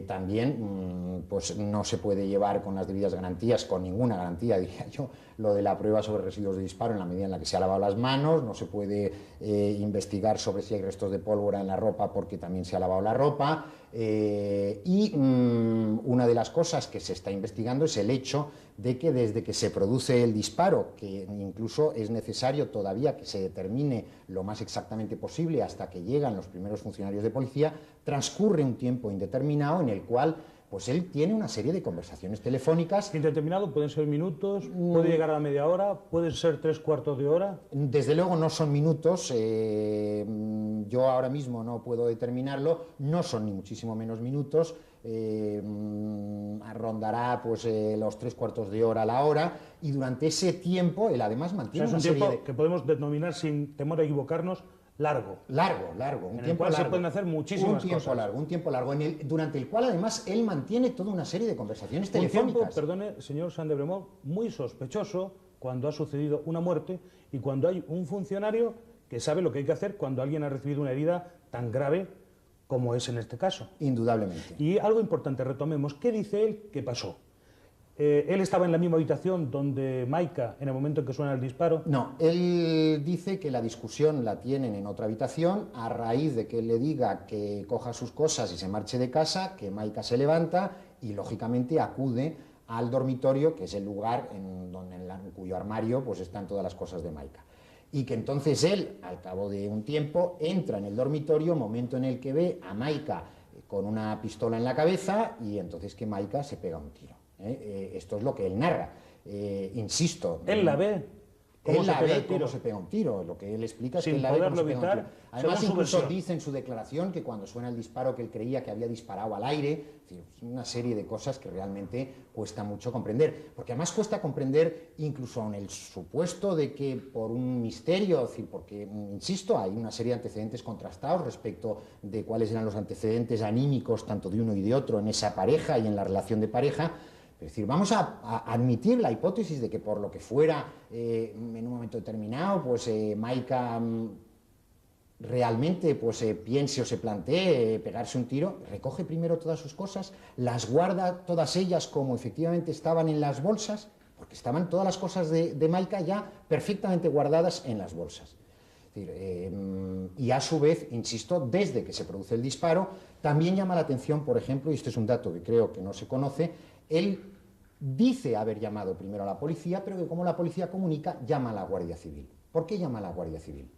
también pues no se puede llevar con las debidas garantías, con ninguna garantía, diría yo, lo de la prueba sobre residuos de disparo en la medida en la que se ha lavado las manos. No se puede investigar sobre si hay restos de pólvora en la ropa porque también se ha lavado la ropa. Una de las cosas que se está investigando es el hecho de que desde que se produce el disparo, que incluso es necesario todavía que se determine lo más exactamente posible hasta que llegan los primeros funcionarios de policía, transcurre un tiempo indeterminado en el cual pues él tiene una serie de conversaciones telefónicas. Indeterminado, pueden ser minutos, puede llegar a media hora, pueden ser 3/4 de hora. Desde luego no son minutos, yo ahora mismo no puedo determinarlo, no son ni muchísimo menos minutos, rondará pues los 3/4 de hora a la hora, y durante ese tiempo él además mantiene es un tiempo que podemos denominar, sin temor a equivocarnos, largo. Un tiempo largo. Se pueden hacer muchísimas cosas. Un tiempo largo, durante el cual además él mantiene toda una serie de conversaciones telefónicas. Un tiempo, perdone, señor Saint-Debremont, muy sospechoso cuando ha sucedido una muerte y cuando hay un funcionario que sabe lo que hay que hacer cuando alguien ha recibido una herida tan grave como es en este caso. Indudablemente. Y algo importante, retomemos, ¿qué dice él que pasó? ¿Él estaba en la misma habitación donde Maika en el momento en que suena el disparo? No, él dice que la discusión la tienen en otra habitación a raíz de que él le diga que coja sus cosas y se marche de casa, que Maika se levanta y lógicamente acude al dormitorio, que es el lugar en cuyo armario pues están todas las cosas de Maika. Y que entonces él, al cabo de un tiempo, entra en el dormitorio, momento en el que ve a Maika con una pistola en la cabeza, y entonces que Maika se pega un tiro. Esto es lo que él narra. Insisto. ¿Él la ve? Él la ve cómo se pega un tiro. Lo que él explica es que él la ve cómo se pega un tiro. Además, incluso dice en su declaración que cuando suena el disparo, que él creía que había disparado al aire. Es decir, una serie de cosas que realmente cuesta mucho comprender. Porque además cuesta comprender incluso en el supuesto de que por un misterio, es decir, porque, insisto, hay una serie de antecedentes contrastados respecto de cuáles eran los antecedentes anímicos tanto de uno y de otro en esa pareja y en la relación de pareja. Es decir, vamos a admitir la hipótesis de que por lo que fuera en un momento determinado, pues Maika realmente pues, piense o se plantee pegarse un tiro, recoge primero todas sus cosas, las guarda todas ellas como efectivamente estaban en las bolsas, porque estaban todas las cosas de Maika ya perfectamente guardadas en las bolsas. Es decir, y a su vez, insisto, desde que se produce el disparo, también llama la atención, por ejemplo, y este es un dato que creo que no se conoce, él dice haber llamado primero a la policía, pero que como la policía comunica, llama a la Guardia Civil. ¿Por qué llama a la Guardia Civil?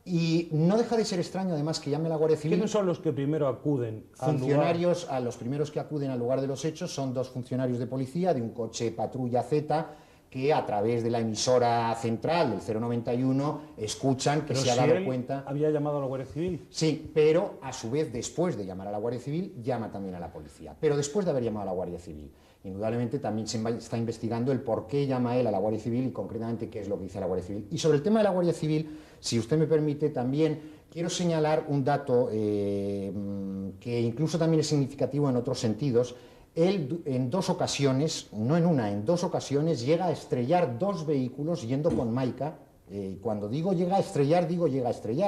Y no deja de ser extraño, además, que llame a la Guardia Civil. ¿Quiénes son los que primero acuden al funcionarios lugar? A los primeros que acuden al lugar de los hechos son dos funcionarios de policía de un coche patrulla Z que a través de la emisora central del 091 escuchan que se ha dado cuenta. ¿Había llamado a la Guardia Civil? Sí, pero a su vez, después de llamar a la Guardia Civil, llama también a la policía. Pero después de haber llamado a la Guardia Civil. Indudablemente también se está investigando el por qué llama él a la Guardia Civil y concretamente qué es lo que dice la Guardia Civil. Y sobre el tema de la Guardia Civil, si usted me permite, también quiero señalar un dato que incluso también es significativo en otros sentidos. Él en dos ocasiones, no en una, en dos ocasiones llega a estrellar dos vehículos yendo con Maika. Cuando digo llega a estrellar,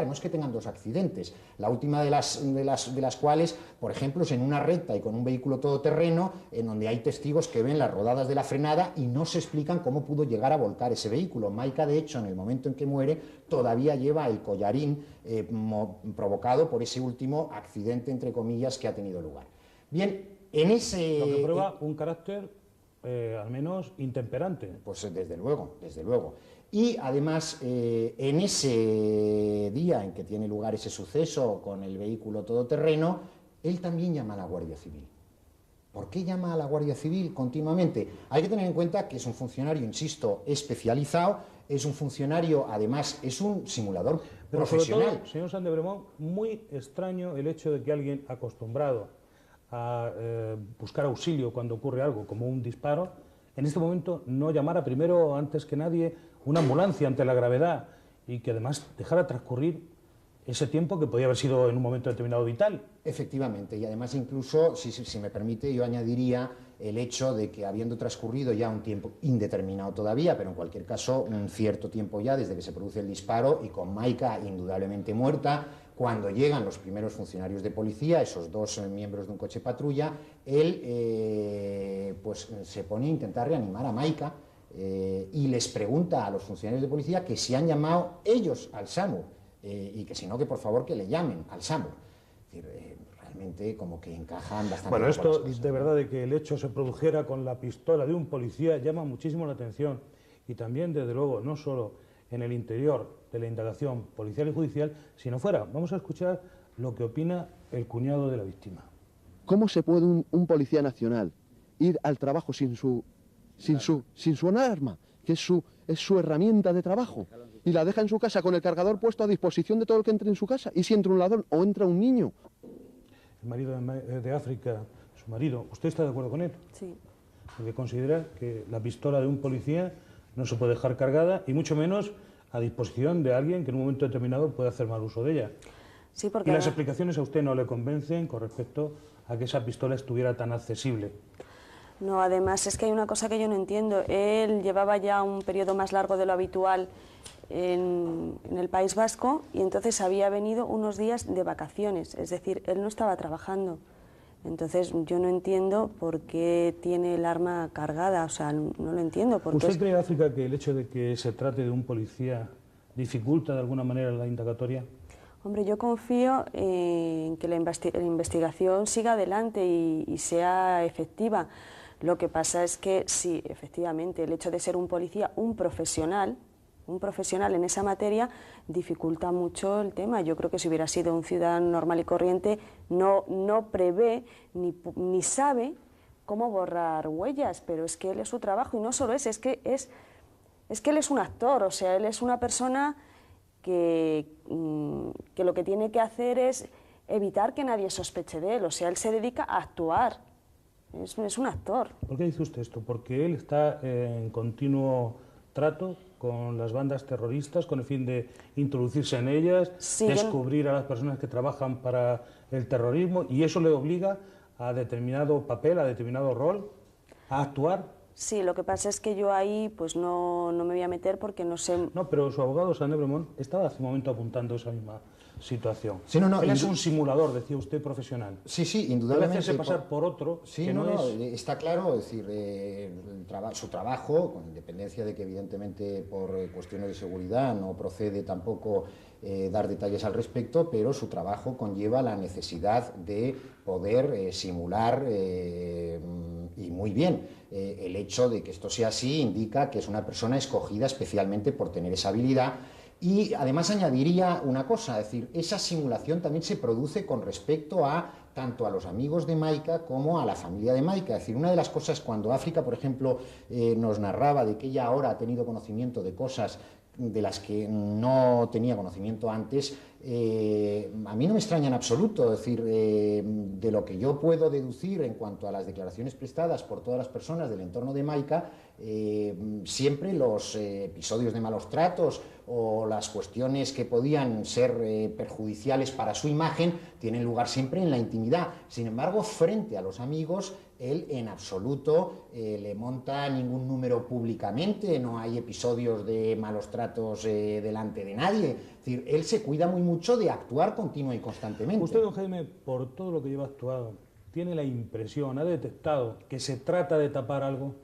no es que tengan dos accidentes. La última de las cuales, por ejemplo, es en una recta y con un vehículo todoterreno, en donde hay testigos que ven las rodadas de la frenada y no se explican cómo pudo llegar a volcar ese vehículo. Maika, de hecho, en el momento en que muere, todavía lleva el collarín provocado por ese último accidente, entre comillas, que ha tenido lugar. Bien, en ese... Lo que prueba un carácter, al menos, intemperante. Pues desde luego, desde luego. Y además, en ese día en que tiene lugar ese suceso con el vehículo todoterreno, él también llama a la Guardia Civil. ¿Por qué llama a la Guardia Civil continuamente? Hay que tener en cuenta que es un funcionario, insisto, especializado, es un funcionario, además, es un simulador Pero profesional. sobre todo, señor Sáenz de Bremont, muy extraño el hecho de que alguien acostumbrado a buscar auxilio cuando ocurre algo, como un disparo, en este momento no llamara primero, antes que nadie, una ambulancia ante la gravedad y que además dejara transcurrir ese tiempo que podía haber sido en un momento determinado vital. Efectivamente, y además incluso, si me permite, yo añadiría el hecho de que habiendo transcurrido ya un tiempo indeterminado todavía, pero en cualquier caso un cierto tiempo ya desde que se produce el disparo y con Maika indudablemente muerta, cuando llegan los primeros funcionarios de policía, esos dos miembros de un coche patrulla, él pues se pone a intentar reanimar a Maika y les pregunta a los funcionarios de policía que si han llamado ellos al SAMUR. Y que si no, que por favor que le llamen al SAMUR. Es decir, realmente como que encajan bastante. Bueno, esto de verdad de que el hecho se produjera con la pistola de un policía llama muchísimo la atención y también, desde luego, no solo en el interior de la indagación policial y judicial, sino fuera. Vamos a escuchar lo que opina el cuñado de la víctima. ¿Cómo se puede un policía nacional ir al trabajo sin su arma, que es su herramienta de trabajo? Y la deja en su casa con el cargador puesto a disposición de todo el que entre en su casa. ¿Y si entra un ladrón o entra un niño? El marido de África, su marido, ¿usted está de acuerdo con él? Sí. Porque considera que la pistola de un policía no se puede dejar cargada y mucho menos a disposición de alguien que en un momento determinado puede hacer mal uso de ella. Sí, porque ¿Y las explicaciones a usted no le convencen con respecto a que esa pistola estuviera tan accesible? No, además es que hay una cosa que yo no entiendo. Él llevaba ya un periodo más largo de lo habitual en el País Vasco y entonces había venido unos días de vacaciones, es decir, él no estaba trabajando. Entonces yo no entiendo por qué tiene el arma cargada, o sea, no lo entiendo. ¿Usted cree, África, que el hecho de que se trate de un policía dificulta de alguna manera la indagatoria? Hombre, yo confío en que la investigación siga adelante y sea efectiva. Lo que pasa es que sí, efectivamente, el hecho de ser un policía, un profesional en esa materia dificulta mucho el tema. Yo creo que si hubiera sido un ciudadano normal y corriente no prevé ni sabe cómo borrar huellas, pero es que él es su trabajo y no solo es que él es un actor, o sea, él es una persona que lo que tiene que hacer es evitar que nadie sospeche de él, o sea, él se dedica a actuar, es un actor. ¿Por qué dice usted esto? Porque él está en continuo trato con las bandas terroristas con el fin de introducirse en ellas, sí, descubrir a las personas que trabajan para el terrorismo y eso le obliga a determinado papel, a determinado rol, a actuar. Sí, lo que pasa es que yo ahí pues no me voy a meter porque no sé... No, pero su abogado, Sáenz de Bremont, estaba hace un momento apuntando esa misma situación. Sí, Él es un simulador, decía usted, profesional. Sí, sí, indudablemente. Puede hacerse pasar por otro sí, que no es... está claro, es decir, su trabajo, con independencia de que evidentemente por cuestiones de seguridad no procede tampoco dar detalles al respecto, pero su trabajo conlleva la necesidad de poder simular y muy bien. El hecho de que esto sea así indica que es una persona escogida especialmente por tener esa habilidad. Y además añadiría una cosa, es decir, esa simulación también se produce con respecto a tanto a los amigos de Maika como a la familia de Maika. Es decir, una de las cosas cuando África, por ejemplo, nos narraba de que ella ahora ha tenido conocimiento de cosas de las que no tenía conocimiento antes, a mí no me extraña en absoluto. Es decir, de lo que yo puedo deducir en cuanto a las declaraciones prestadas por todas las personas del entorno de Maika, siempre los episodios de malos tratos o las cuestiones que podían ser perjudiciales para su imagen tienen lugar siempre en la intimidad. Sin embargo, frente a los amigos, él en absoluto le monta ningún número públicamente, no hay episodios de malos tratos delante de nadie. Es decir, él se cuida muy mucho de actuar continua y constantemente. Usted, don Jaime, por todo lo que lleva actuado, ¿tiene la impresión, ha detectado que se trata de tapar algo?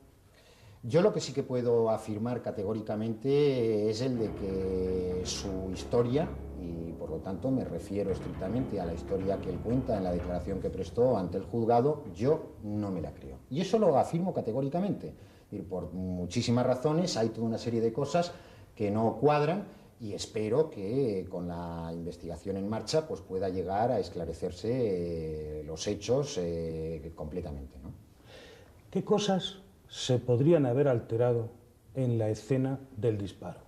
Yo lo que sí que puedo afirmar categóricamente es el de que su historia, y por lo tanto me refiero estrictamente a la historia que él cuenta en la declaración que prestó ante el juzgado, yo no me la creo. Y eso lo afirmo categóricamente. Y por muchísimas razones hay toda una serie de cosas que no cuadran y espero que con la investigación en marcha pues pueda llegar a esclarecerse los hechos completamente, ¿no? ¿Qué cosas se podrían haber alterado en la escena del disparo?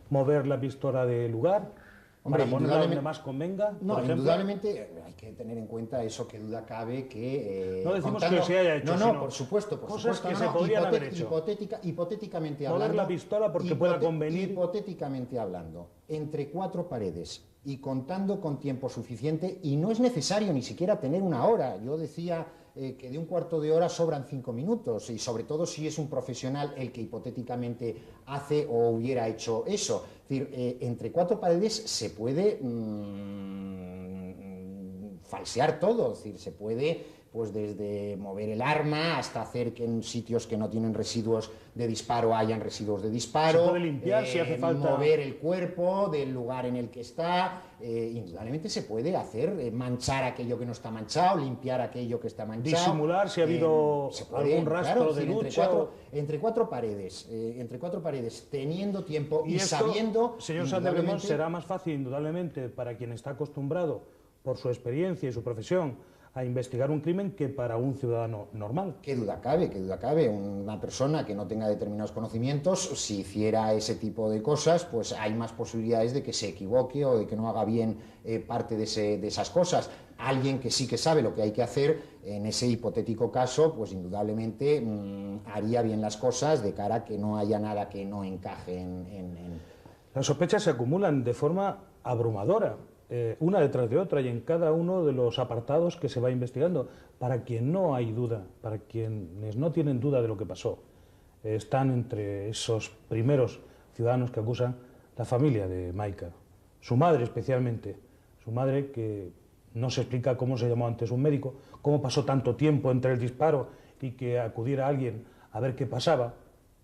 ¿Mover la pistola de lugar? Hombre, ¿Para ponerla donde más convenga? No, indudablemente hay que tener en cuenta eso, que duda cabe que... no decimos que se haya hecho, sino por supuesto, cosas que se podrían haber hecho. Hipotéticamente hablando... Mover la pistola porque pueda convenir... Hipotéticamente hablando, entre 4 paredes y contando con tiempo suficiente, y no es necesario ni siquiera tener 1 hora. Yo decía que de un cuarto de hora sobran 5 minutos, y sobre todo si es un profesional el que hipotéticamente hace o hubiera hecho eso. Es decir, entre 4 paredes se puede falsear todo, es decir, se puede pues desde mover el arma hasta hacer que en sitios que no tienen residuos de disparo hayan residuos de disparo. Se puede limpiar si hace falta. Mover el cuerpo del lugar en el que está. Indudablemente se puede hacer, manchar aquello que no está manchado, limpiar aquello que está manchado. Disimular si ha habido algún rastro de lucha. Entre cuatro paredes, teniendo tiempo y esto, sabiendo... Señor Sandebremont, será más fácil, indudablemente, para quien está acostumbrado, por su experiencia y su profesión, a investigar un crimen que para un ciudadano normal. Qué duda cabe. Una persona que no tenga determinados conocimientos, si hiciera ese tipo de cosas, pues hay más posibilidades de que se equivoque o de que no haga bien parte de esas cosas. Alguien que sí que sabe lo que hay que hacer, en ese hipotético caso, pues indudablemente haría bien las cosas de cara a que no haya nada que no encaje en... Las sospechas se acumulan de forma abrumadora. Una detrás de otra y en cada uno de los apartados que se va investigando. Para quien no hay duda, para quienes no tienen duda de lo que pasó, están entre esos primeros ciudadanos que acusan la familia de Maika, su madre especialmente, su madre que no se explica cómo se llamó antes un médico, cómo pasó tanto tiempo entre el disparo y que acudiera alguien a ver qué pasaba.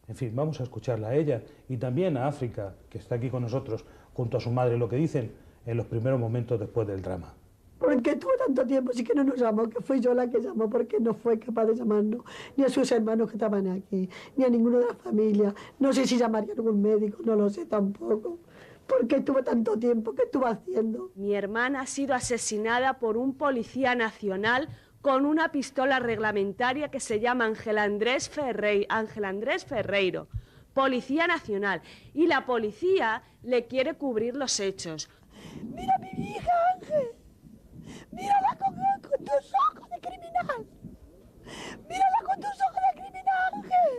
En fin, vamos a escucharla a ella y también a África, que está aquí con nosotros, junto a su madre, lo que dicen en los primeros momentos después del drama. ¿Por qué tuvo tanto tiempo? Sí que no nos llamó, que fui yo la que llamó, porque no fue capaz de llamarnos, ni a sus hermanos que estaban aquí, ni a ninguno de la familia. No sé si llamaría a algún médico, no lo sé tampoco. ¿Por qué tuvo tanto tiempo? ¿Qué estuvo haciendo? Mi hermana ha sido asesinada por un policía nacional con una pistola reglamentaria que se llama Ángel Andrés Ferreiro, policía nacional. Y la policía le quiere cubrir los hechos. Mira a mi hija, Ángel. Mírala con tus ojos de criminal. Mírala con tus ojos de criminal, Ángel.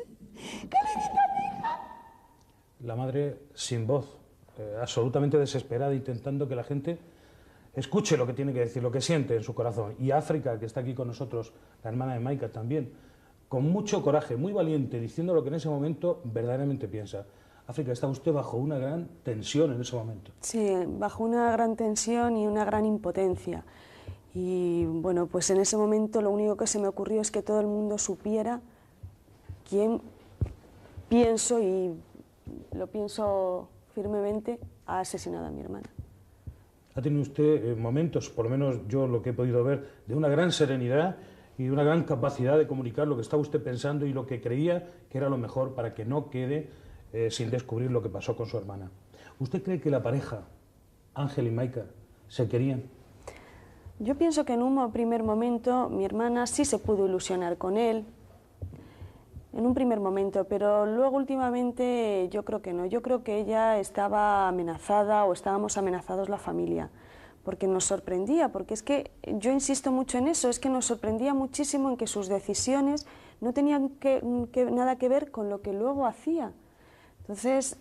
¿Qué le dices a mi hija? La madre sin voz, absolutamente desesperada, intentando que la gente escuche lo que tiene que decir, lo que siente en su corazón. Y África, que está aquí con nosotros, la hermana de Maika también, con mucho coraje, muy valiente, diciendo lo que en ese momento verdaderamente piensa. África, ¿está usted bajo una gran tensión en ese momento? Sí, bajo una gran tensión y una gran impotencia. Y bueno, pues en ese momento lo único que se me ocurrió es que todo el mundo supiera quién pienso, y lo pienso firmemente, ha asesinado a mi hermana. Ha tenido usted momentos, por lo menos yo lo que he podido ver, de una gran serenidad y de una gran capacidad de comunicar lo que estaba usted pensando y lo que creía que era lo mejor para que no quede sin descubrir lo que pasó con su hermana. ¿Usted cree que la pareja, Ángel y Maika, se querían? Yo pienso que en un primer momento mi hermana sí se pudo ilusionar con él, en un primer momento, pero luego últimamente yo creo que no. Yo creo que ella estaba amenazada, o estábamos amenazados la familia, porque nos sorprendía, porque es que yo insisto mucho en eso, es que nos sorprendía muchísimo en que sus decisiones no tenían nada que ver con lo que luego hacía. Entonces,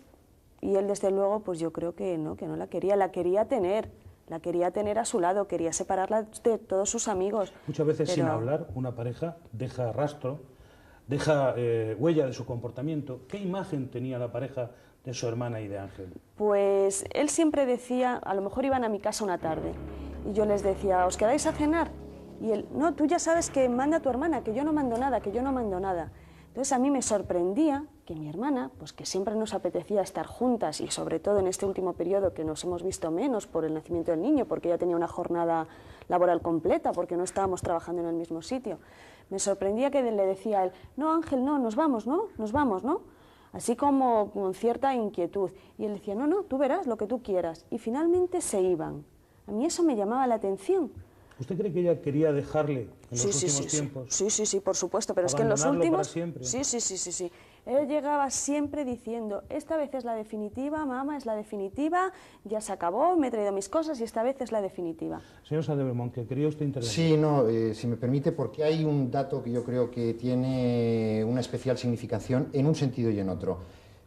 y él desde luego, pues yo creo que no la quería tener a su lado, quería separarla de todos sus amigos. Muchas veces sin hablar, una pareja deja rastro, deja huella de su comportamiento. ¿Qué imagen tenía la pareja de su hermana y de Ángel? Pues él siempre decía, a lo mejor iban a mi casa una tarde, y yo les decía, ¿os quedáis a cenar? Y él, no, tú ya sabes que manda tu hermana, que yo no mando nada, que yo no mando nada. Entonces a mí me sorprendía que mi hermana, pues que siempre nos apetecía estar juntas, y sobre todo en este último periodo que nos hemos visto menos por el nacimiento del niño, porque ella tenía una jornada laboral completa, porque no estábamos trabajando en el mismo sitio. Me sorprendía que le decía a él, no Ángel, no, nos vamos, ¿no? Nos vamos, ¿no? Así como con cierta inquietud. Y él decía, no, tú verás lo que tú quieras. Y finalmente se iban. A mí eso me llamaba la atención. ¿Usted cree que ella quería dejarle en los Sí, sí, últimos sí, tiempos? sí, por supuesto, pero es que en los ¿Abandonarlo últimos... para siempre? Sí. Él llegaba siempre diciendo, esta vez es la definitiva, mamá, es la definitiva, ya se acabó, me he traído mis cosas y esta vez es la definitiva. Señor Saint-Evremont, que quería usted intervenir. Sí, no, si me permite, porque hay un dato que yo creo que tiene una especial significación en un sentido y en otro.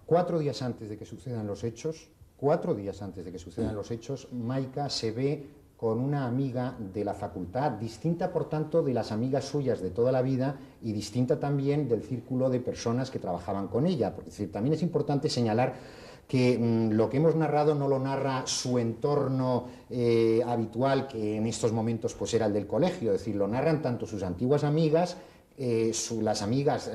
4 días antes de que sucedan los hechos, Maika se ve con una amiga de la facultad, distinta por tanto de las amigas suyas de toda la vida y distinta también del círculo de personas que trabajaban con ella. Porque es decir, también es importante señalar que lo que hemos narrado no lo narra su entorno habitual, que en estos momentos pues era el del colegio, es decir, lo narran tanto sus antiguas amigas, las amigas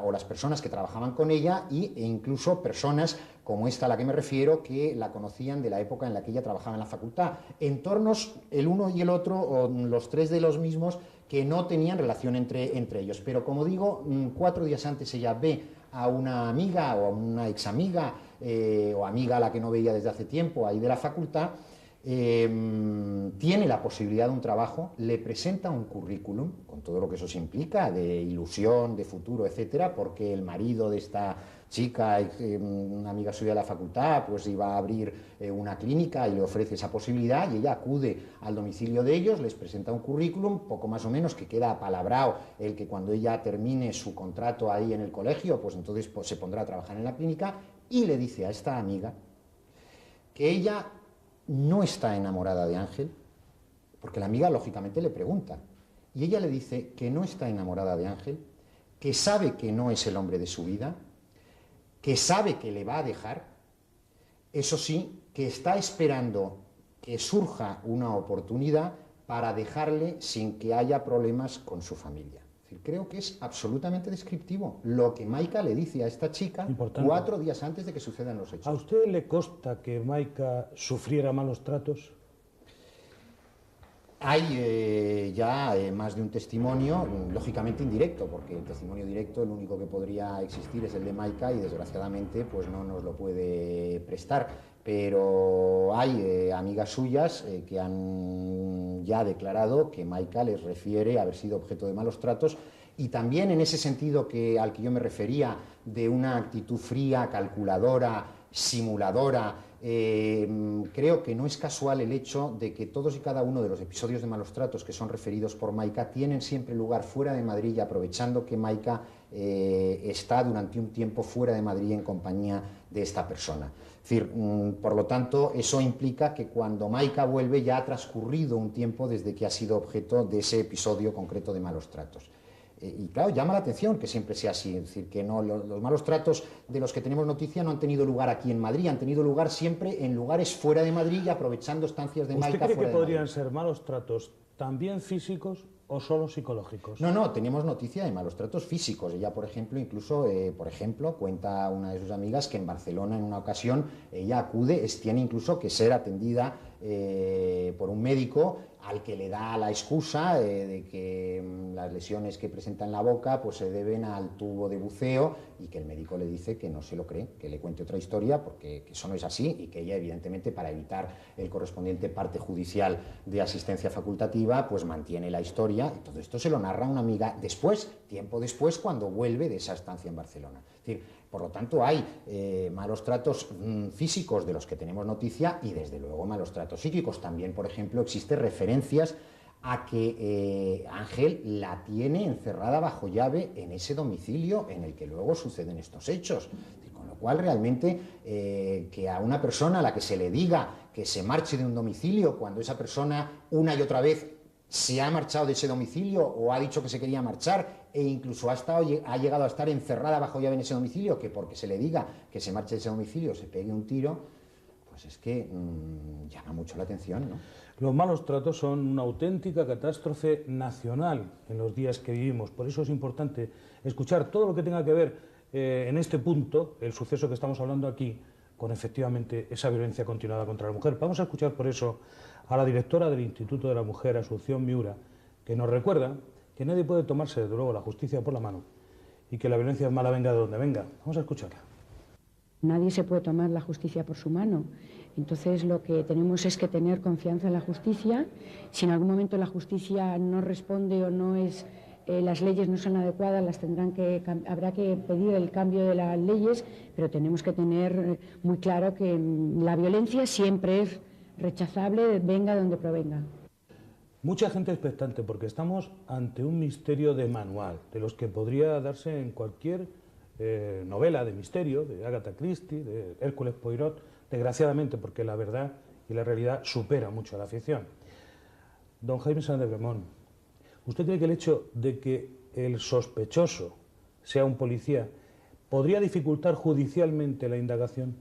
o las personas que trabajaban con ella e incluso personas como esta a la que me refiero, que la conocían de la época en la que ella trabajaba en la facultad. Entornos, el uno y el otro, o los tres de los mismos, que no tenían relación entre ellos. Pero como digo, 4 días antes ella ve a una amiga o a una examiga o amiga a la que no veía desde hace tiempo ahí de la facultad, tiene la posibilidad de un trabajo, le presenta un currículum, con todo lo que eso implica, de ilusión, de futuro, etcétera, porque el marido de esta chica, una amiga suya de la facultad, pues iba a abrir una clínica y le ofrece esa posibilidad y ella acude al domicilio de ellos, les presenta un currículum, poco más o menos que queda apalabrado el que cuando ella termine su contrato ahí en el colegio, pues entonces pues, se pondrá a trabajar en la clínica y le dice a esta amiga que ella no está enamorada de Ángel, porque la amiga lógicamente le pregunta, y ella le dice que no está enamorada de Ángel, que sabe que no es el hombre de su vida, que sabe que le va a dejar, eso sí, que está esperando que surja una oportunidad para dejarle sin que haya problemas con su familia. Es decir, creo que es absolutamente descriptivo lo que Maika le dice a esta chica Importante. 4 días antes de que sucedan los hechos. ¿A usted le consta que Maika sufriera malos tratos? Hay más de un testimonio, lógicamente indirecto, porque el testimonio directo, el único que podría existir es el de Maika y desgraciadamente pues no nos lo puede prestar. Pero hay amigas suyas que han ya declarado que Maika les refiere a haber sido objeto de malos tratos y también en ese sentido al que yo me refería, de una actitud fría, calculadora, simuladora. Creo que no es casual el hecho de que todos y cada uno de los episodios de malos tratos que son referidos por Maika tienen siempre lugar fuera de Madrid y aprovechando que Maika está durante un tiempo fuera de Madrid en compañía de esta persona. Es decir, por lo tanto, eso implica que cuando Maika vuelve ya ha transcurrido un tiempo desde que ha sido objeto de ese episodio concreto de malos tratos. Y claro, llama la atención que siempre sea así, es decir, que no, los malos tratos de los que tenemos noticia no han tenido lugar aquí en Madrid, han tenido lugar siempre en lugares fuera de Madrid y aprovechando estancias de Maika ¿Usted cree fuera que de podrían Madrid. ser malos tratos también físicos o solo psicológicos? No, tenemos noticia de malos tratos físicos. Ella, por ejemplo, cuenta una de sus amigas que en Barcelona en una ocasión ella acude, tiene incluso que ser atendida por un médico al que le da la excusa de que las lesiones que presenta en la boca pues se deben al tubo de buceo y que el médico le dice que no se lo cree, que le cuente otra historia porque que eso no es así y que ella evidentemente para evitar el correspondiente parte judicial de asistencia facultativa pues mantiene la historia y todo esto se lo narra una amiga después, tiempo después cuando vuelve de esa estancia en Barcelona. Es decir, por lo tanto hay malos tratos físicos de los que tenemos noticia y desde luego malos tratos psíquicos. También, por ejemplo, existen referencias a que Ángel la tiene encerrada bajo llave en ese domicilio en el que luego suceden estos hechos. Con lo cual realmente que a una persona a la que se le diga que se marche de un domicilio cuando esa persona una y otra vez se ha marchado de ese domicilio o ha dicho que se quería marchar e incluso ha llegado a estar encerrada bajo llave en ese domicilio, que porque se le diga que se marche de ese domicilio se pegue un tiro, pues es que llama mucho la atención, ¿no? Los malos tratos son una auténtica catástrofe nacional en los días que vivimos. Por eso es importante escuchar todo lo que tenga que ver en este punto, el suceso que estamos hablando aquí, con efectivamente esa violencia continuada contra la mujer. Vamos a escuchar por eso a la directora del Instituto de la Mujer, Asunción Miura, que nos recuerda que nadie puede tomarse, desde luego, la justicia por la mano y que la violencia mala venga de donde venga. Vamos a escucharla. Nadie se puede tomar la justicia por su mano. Entonces lo que tenemos es que tener confianza en la justicia. Si en algún momento la justicia no responde o no es, las leyes no son adecuadas, habrá que pedir el cambio de las leyes, pero tenemos que tener muy claro que la violencia siempre es rechazable, venga donde provenga. Mucha gente expectante porque estamos ante un misterio de manual, de los que podría darse en cualquier novela de misterio, de Agatha Christie, de Hércules Poirot, desgraciadamente, porque la verdad y la realidad supera mucho a la ficción. Don Jaime Sáenz de Bremont, ¿usted cree que el hecho de que el sospechoso sea un policía podría dificultar judicialmente la indagación?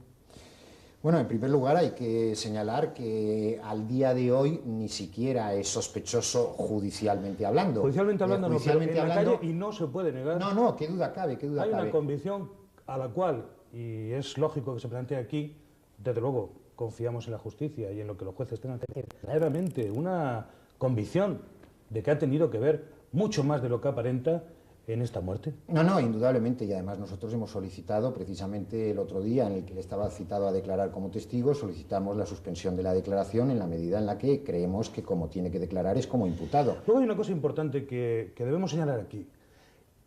Bueno, en primer lugar hay que señalar que al día de hoy ni siquiera es sospechoso judicialmente hablando. Judicialmente hablando no, pero en la calle, y no se puede negar. No, qué duda cabe, qué duda cabe. Hay una convicción a la cual, y es lógico que se plantee aquí, desde luego confiamos en la justicia y en lo que los jueces tengan que hacer, verdaderamente una convicción de que ha tenido que ver mucho más de lo que aparenta en esta muerte. No, indudablemente, y además nosotros hemos solicitado, precisamente el otro día en el que él estaba citado a declarar como testigo, solicitamos la suspensión de la declaración en la medida en la que creemos que como tiene que declarar es como imputado. Luego hay una cosa importante que debemos señalar aquí.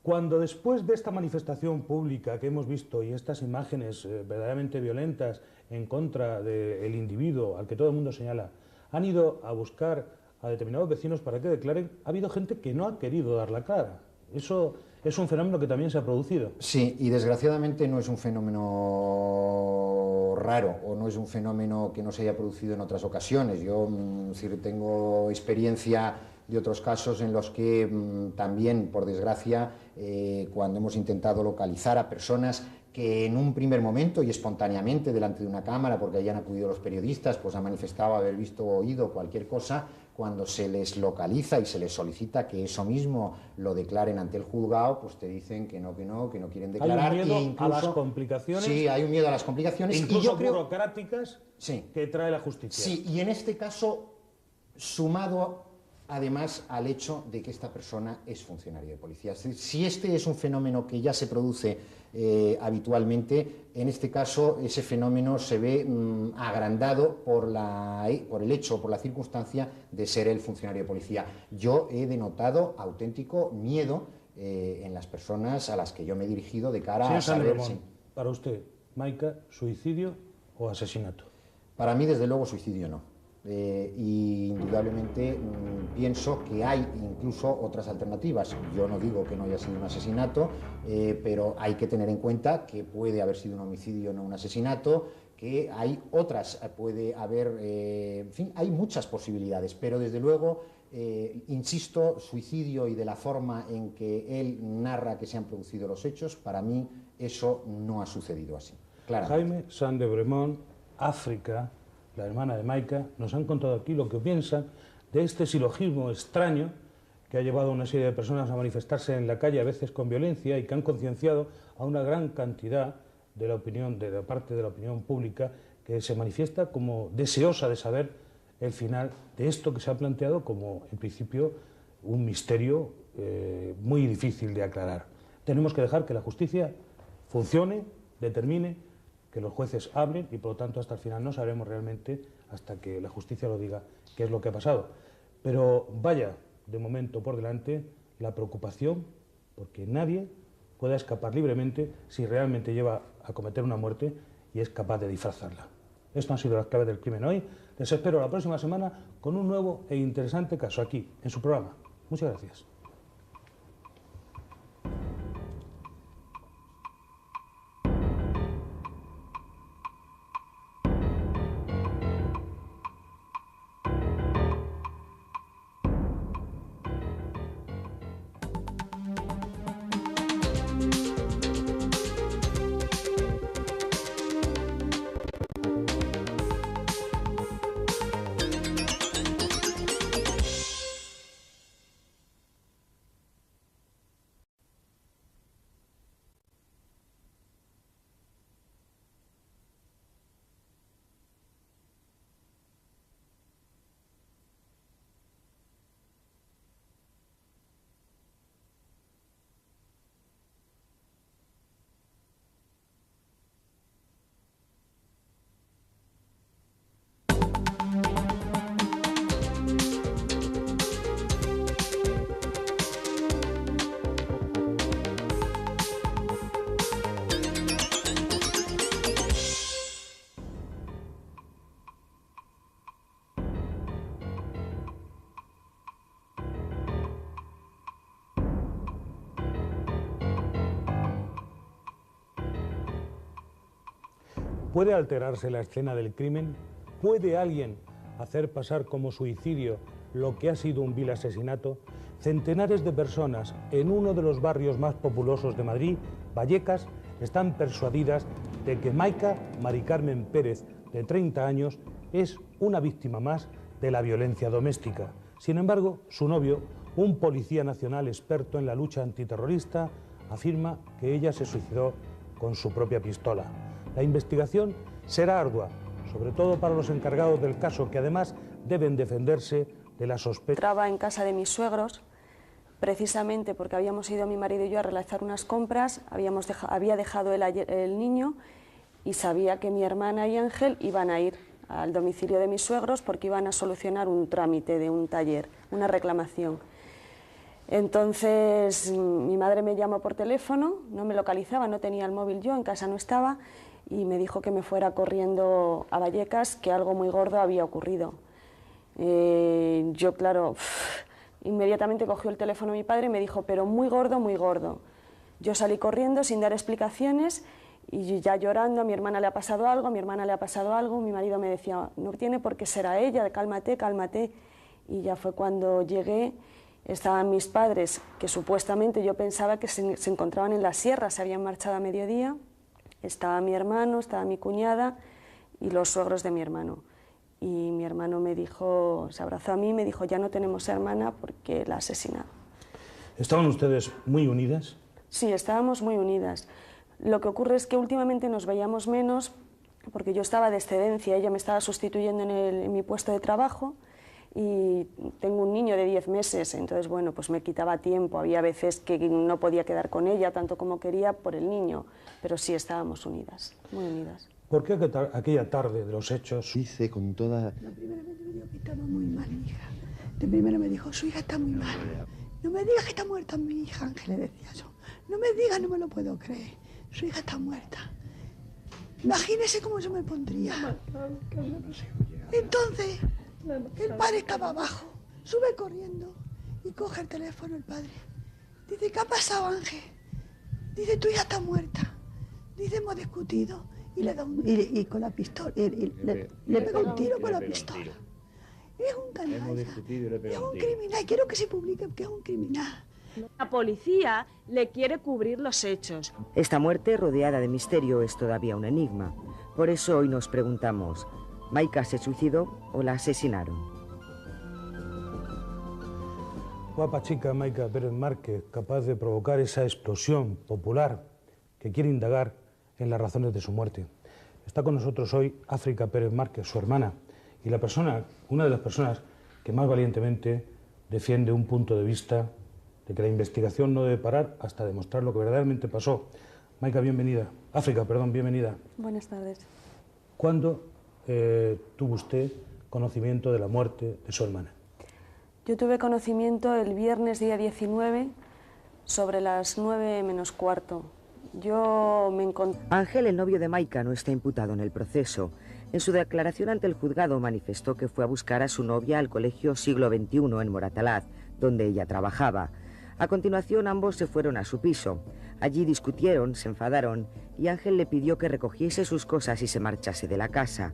Cuando después de esta manifestación pública que hemos visto y estas imágenes verdaderamente violentas en contra del individuo al que todo el mundo señala, han ido a buscar a determinados vecinos para que declaren, ha habido gente que no ha querido dar la cara. Eso es un fenómeno que también se ha producido. Sí, y desgraciadamente no es un fenómeno raro o no es un fenómeno que no se haya producido en otras ocasiones. Yo tengo experiencia de otros casos en los que también, por desgracia, cuando hemos intentado localizar a personas que en un primer momento y espontáneamente delante de una cámara, porque hayan acudido los periodistas, pues han manifestado haber visto o oído cualquier cosa, cuando se les localiza y se les solicita que eso mismo lo declaren ante el juzgado, pues te dicen que no quieren declarar. Hay un miedo a las complicaciones. Sí, hay un miedo a las complicaciones. Incluso y yo creo, burocráticas que trae la justicia. Sí, y en este caso, sumado además al hecho de que esta persona es funcionario de policía. Si este es un fenómeno que ya se produce habitualmente, en este caso ese fenómeno se ve agrandado por el hecho, por la circunstancia de ser el funcionario de policía. Yo he denotado auténtico miedo en las personas a las que yo me he dirigido de cara a saber si... Para usted, Maika, ¿suicidio o asesinato? Para mí, desde luego, suicidio no. Y indudablemente pienso que hay incluso otras alternativas. Yo no digo que no haya sido un asesinato, pero hay que tener en cuenta que puede haber sido un homicidio, no un asesinato, que hay otras, puede haber, en fin, hay muchas posibilidades, pero desde luego, insisto, suicidio y de la forma en que él narra que se han producido los hechos, para mí eso no ha sucedido así. Claramente. Jaime Sáenz de Bremont, África, la hermana de Maika, nos han contado aquí lo que piensan de este silogismo extraño que ha llevado a una serie de personas a manifestarse en la calle, a veces con violencia, y que han concienciado a una gran cantidad de la opinión, de la parte de la opinión pública, que se manifiesta como deseosa de saber el final de esto que se ha planteado como, en principio, un misterio muy difícil de aclarar. Tenemos que dejar que la justicia funcione, determine, que los jueces hablen y por lo tanto hasta el final no sabremos realmente, hasta que la justicia lo diga, qué es lo que ha pasado. Pero vaya de momento por delante la preocupación porque nadie pueda escapar libremente si realmente lleva a cometer una muerte y es capaz de disfrazarla. Esto han sido las claves del crimen hoy. Les espero la próxima semana con un nuevo e interesante caso aquí, en su programa. Muchas gracias. ¿Puede alterarse la escena del crimen? ¿Puede alguien hacer pasar como suicidio lo que ha sido un vil asesinato? Centenares de personas en uno de los barrios más populosos de Madrid, Vallecas, están persuadidas de que Maika Mari Carmen Pérez, de 30 años, es una víctima más de la violencia doméstica. Sin embargo, su novio, un policía nacional experto en la lucha antiterrorista, afirma que ella se suicidó con su propia pistola. La investigación será ardua, sobre todo para los encargados del caso, que además deben defenderse de la sospecha. Entraba en casa de mis suegros, precisamente porque habíamos ido mi marido y yo a realizar unas compras, había dejado el niño y sabía que mi hermana y Ángel iban a ir al domicilio de mis suegros porque iban a solucionar un trámite de un taller, una reclamación. Entonces mi madre me llamó por teléfono, no me localizaba, no tenía el móvil yo, en casa no estaba, y me dijo que me fuera corriendo a Vallecas, que algo muy gordo había ocurrido. Yo, claro, inmediatamente cogió el teléfono mi padre y me dijo, pero muy gordo, muy gordo. Yo salí corriendo sin dar explicaciones y ya llorando, a mi hermana le ha pasado algo, a mi hermana le ha pasado algo, mi marido me decía, no tiene por qué ser a ella, cálmate, cálmate. Y ya fue cuando llegué, estaban mis padres, que supuestamente yo pensaba que se encontraban en la sierra, se habían marchado a mediodía, estaba mi hermano, estaba mi cuñada y los suegros de mi hermano. Y mi hermano me dijo, se abrazó a mí y me dijo, ya no tenemos hermana porque la ha asesinado. ¿Estaban ustedes muy unidas? Sí, estábamos muy unidas. Lo que ocurre es que últimamente nos veíamos menos porque yo estaba de excedencia, ella me estaba sustituyendo en mi puesto de trabajo y tengo un niño de 10 meses, entonces bueno, pues me quitaba tiempo, había veces que no podía quedar con ella tanto como quería por el niño, pero sí estábamos unidas, muy unidas. ¿Por qué aquella tarde de los hechos? Dice con toda... La primera vez me dijo que estaba muy mal mi hija. De primero me dijo, su hija está muy mal. No me digas que está muerta mi hija, Ángel, le decía yo. No me digas, no me lo puedo creer. Su hija está muerta. Imagínese cómo yo me pondría. Entonces, el padre estaba abajo. Sube corriendo y coge el teléfono el padre. Dice, ¿qué ha pasado, Ángel? Dice, tu hija está muerta. Dice, hemos discutido. Y le da y con la pistola, le pega un tiro con la pistola. Es un canalla, es un criminal. Quiero que se publique que es un criminal. La policía le quiere cubrir los hechos. Esta muerte, rodeada de misterio, es todavía un enigma. Por eso hoy nos preguntamos, ¿Maika se suicidó o la asesinaron? Guapa chica Maika Pérez Márquez, capaz de provocar esa explosión popular que quiere indagar en las razones de su muerte. Está con nosotros hoy África Pérez Márquez, su hermana, y una de las personas que más valientemente defiende un punto de vista de que la investigación no debe parar hasta demostrar lo que verdaderamente pasó. Maika, bienvenida. África, perdón, bienvenida. Buenas tardes. ¿Cuándo tuvo usted conocimiento de la muerte de su hermana? Yo tuve conocimiento el viernes día 19, sobre las 9 menos cuarto. Yo me encontré... Ángel, el novio de Maika, no está imputado en el proceso. En su declaración ante el juzgado manifestó que fue a buscar a su novia al colegio Siglo XXI en Moratalaz, donde ella trabajaba. A continuación, ambos se fueron a su piso. Allí discutieron, se enfadaron y Ángel le pidió que recogiese sus cosas y se marchase de la casa.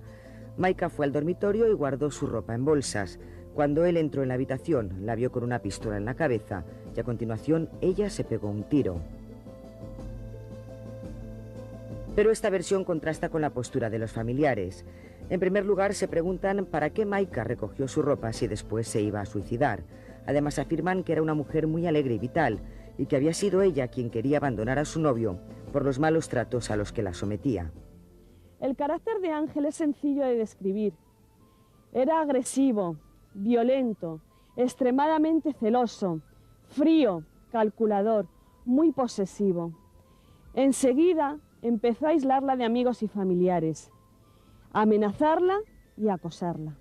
Maika fue al dormitorio y guardó su ropa en bolsas. Cuando él entró en la habitación, la vio con una pistola en la cabeza y a continuación ella se pegó un tiro. Pero esta versión contrasta con la postura de los familiares. En primer lugar, se preguntan para qué Maika recogió su ropa si después se iba a suicidar. Además, afirman que era una mujer muy alegre y vital y que había sido ella quien quería abandonar a su novio por los malos tratos a los que la sometía. El carácter de Ángel es sencillo de describir. Era agresivo, violento, extremadamente celoso, frío, calculador, muy posesivo. Enseguida empezó a aislarla de amigos y familiares, a amenazarla y a acosarla.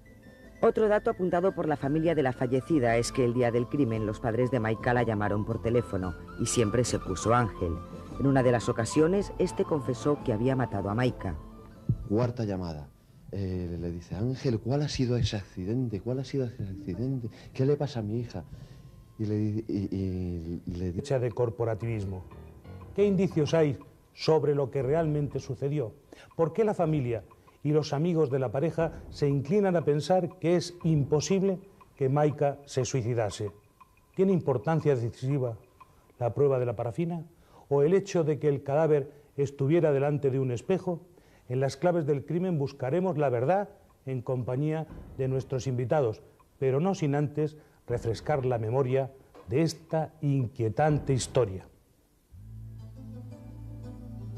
Otro dato apuntado por la familia de la fallecida es que el día del crimen los padres de Maika la llamaron por teléfono y siempre se puso Ángel. En una de las ocasiones, este confesó que había matado a Maika. Cuarta llamada. Le dice, Ángel, ¿cuál ha sido ese accidente? ¿Cuál ha sido ese accidente? ¿Qué le pasa a mi hija? Y le dice... de corporativismo. ¿Qué indicios hay sobre lo que realmente sucedió. ¿Por qué la familia y los amigos de la pareja se inclinan a pensar que es imposible que Maika se suicidase? ¿Tiene importancia decisiva la prueba de la parafina o el hecho de que el cadáver estuviera delante de un espejo? En las claves del crimen buscaremos la verdad en compañía de nuestros invitados, pero no sin antes refrescar la memoria de esta inquietante historia.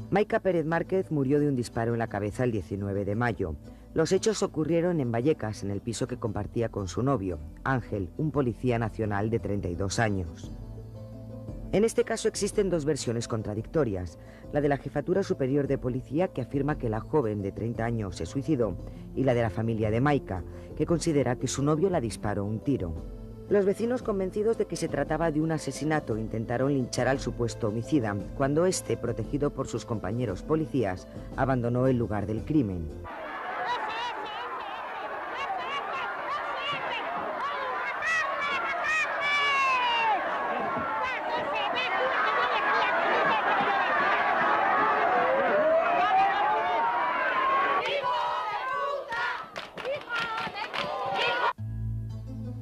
Maika Pérez Márquez murió de un disparo en la cabeza el 19 de mayo. Los hechos ocurrieron en Vallecas, en el piso que compartía con su novio, Ángel, un policía nacional de 32 años. En este caso existen dos versiones contradictorias, la de la Jefatura Superior de Policía, que afirma que la joven de 30 años se suicidó, y la de la familia de Maika, que considera que su novio la disparó un tiro. Los vecinos, convencidos de que se trataba de un asesinato, intentaron linchar al supuesto homicida, cuando éste, protegido por sus compañeros policías, abandonó el lugar del crimen.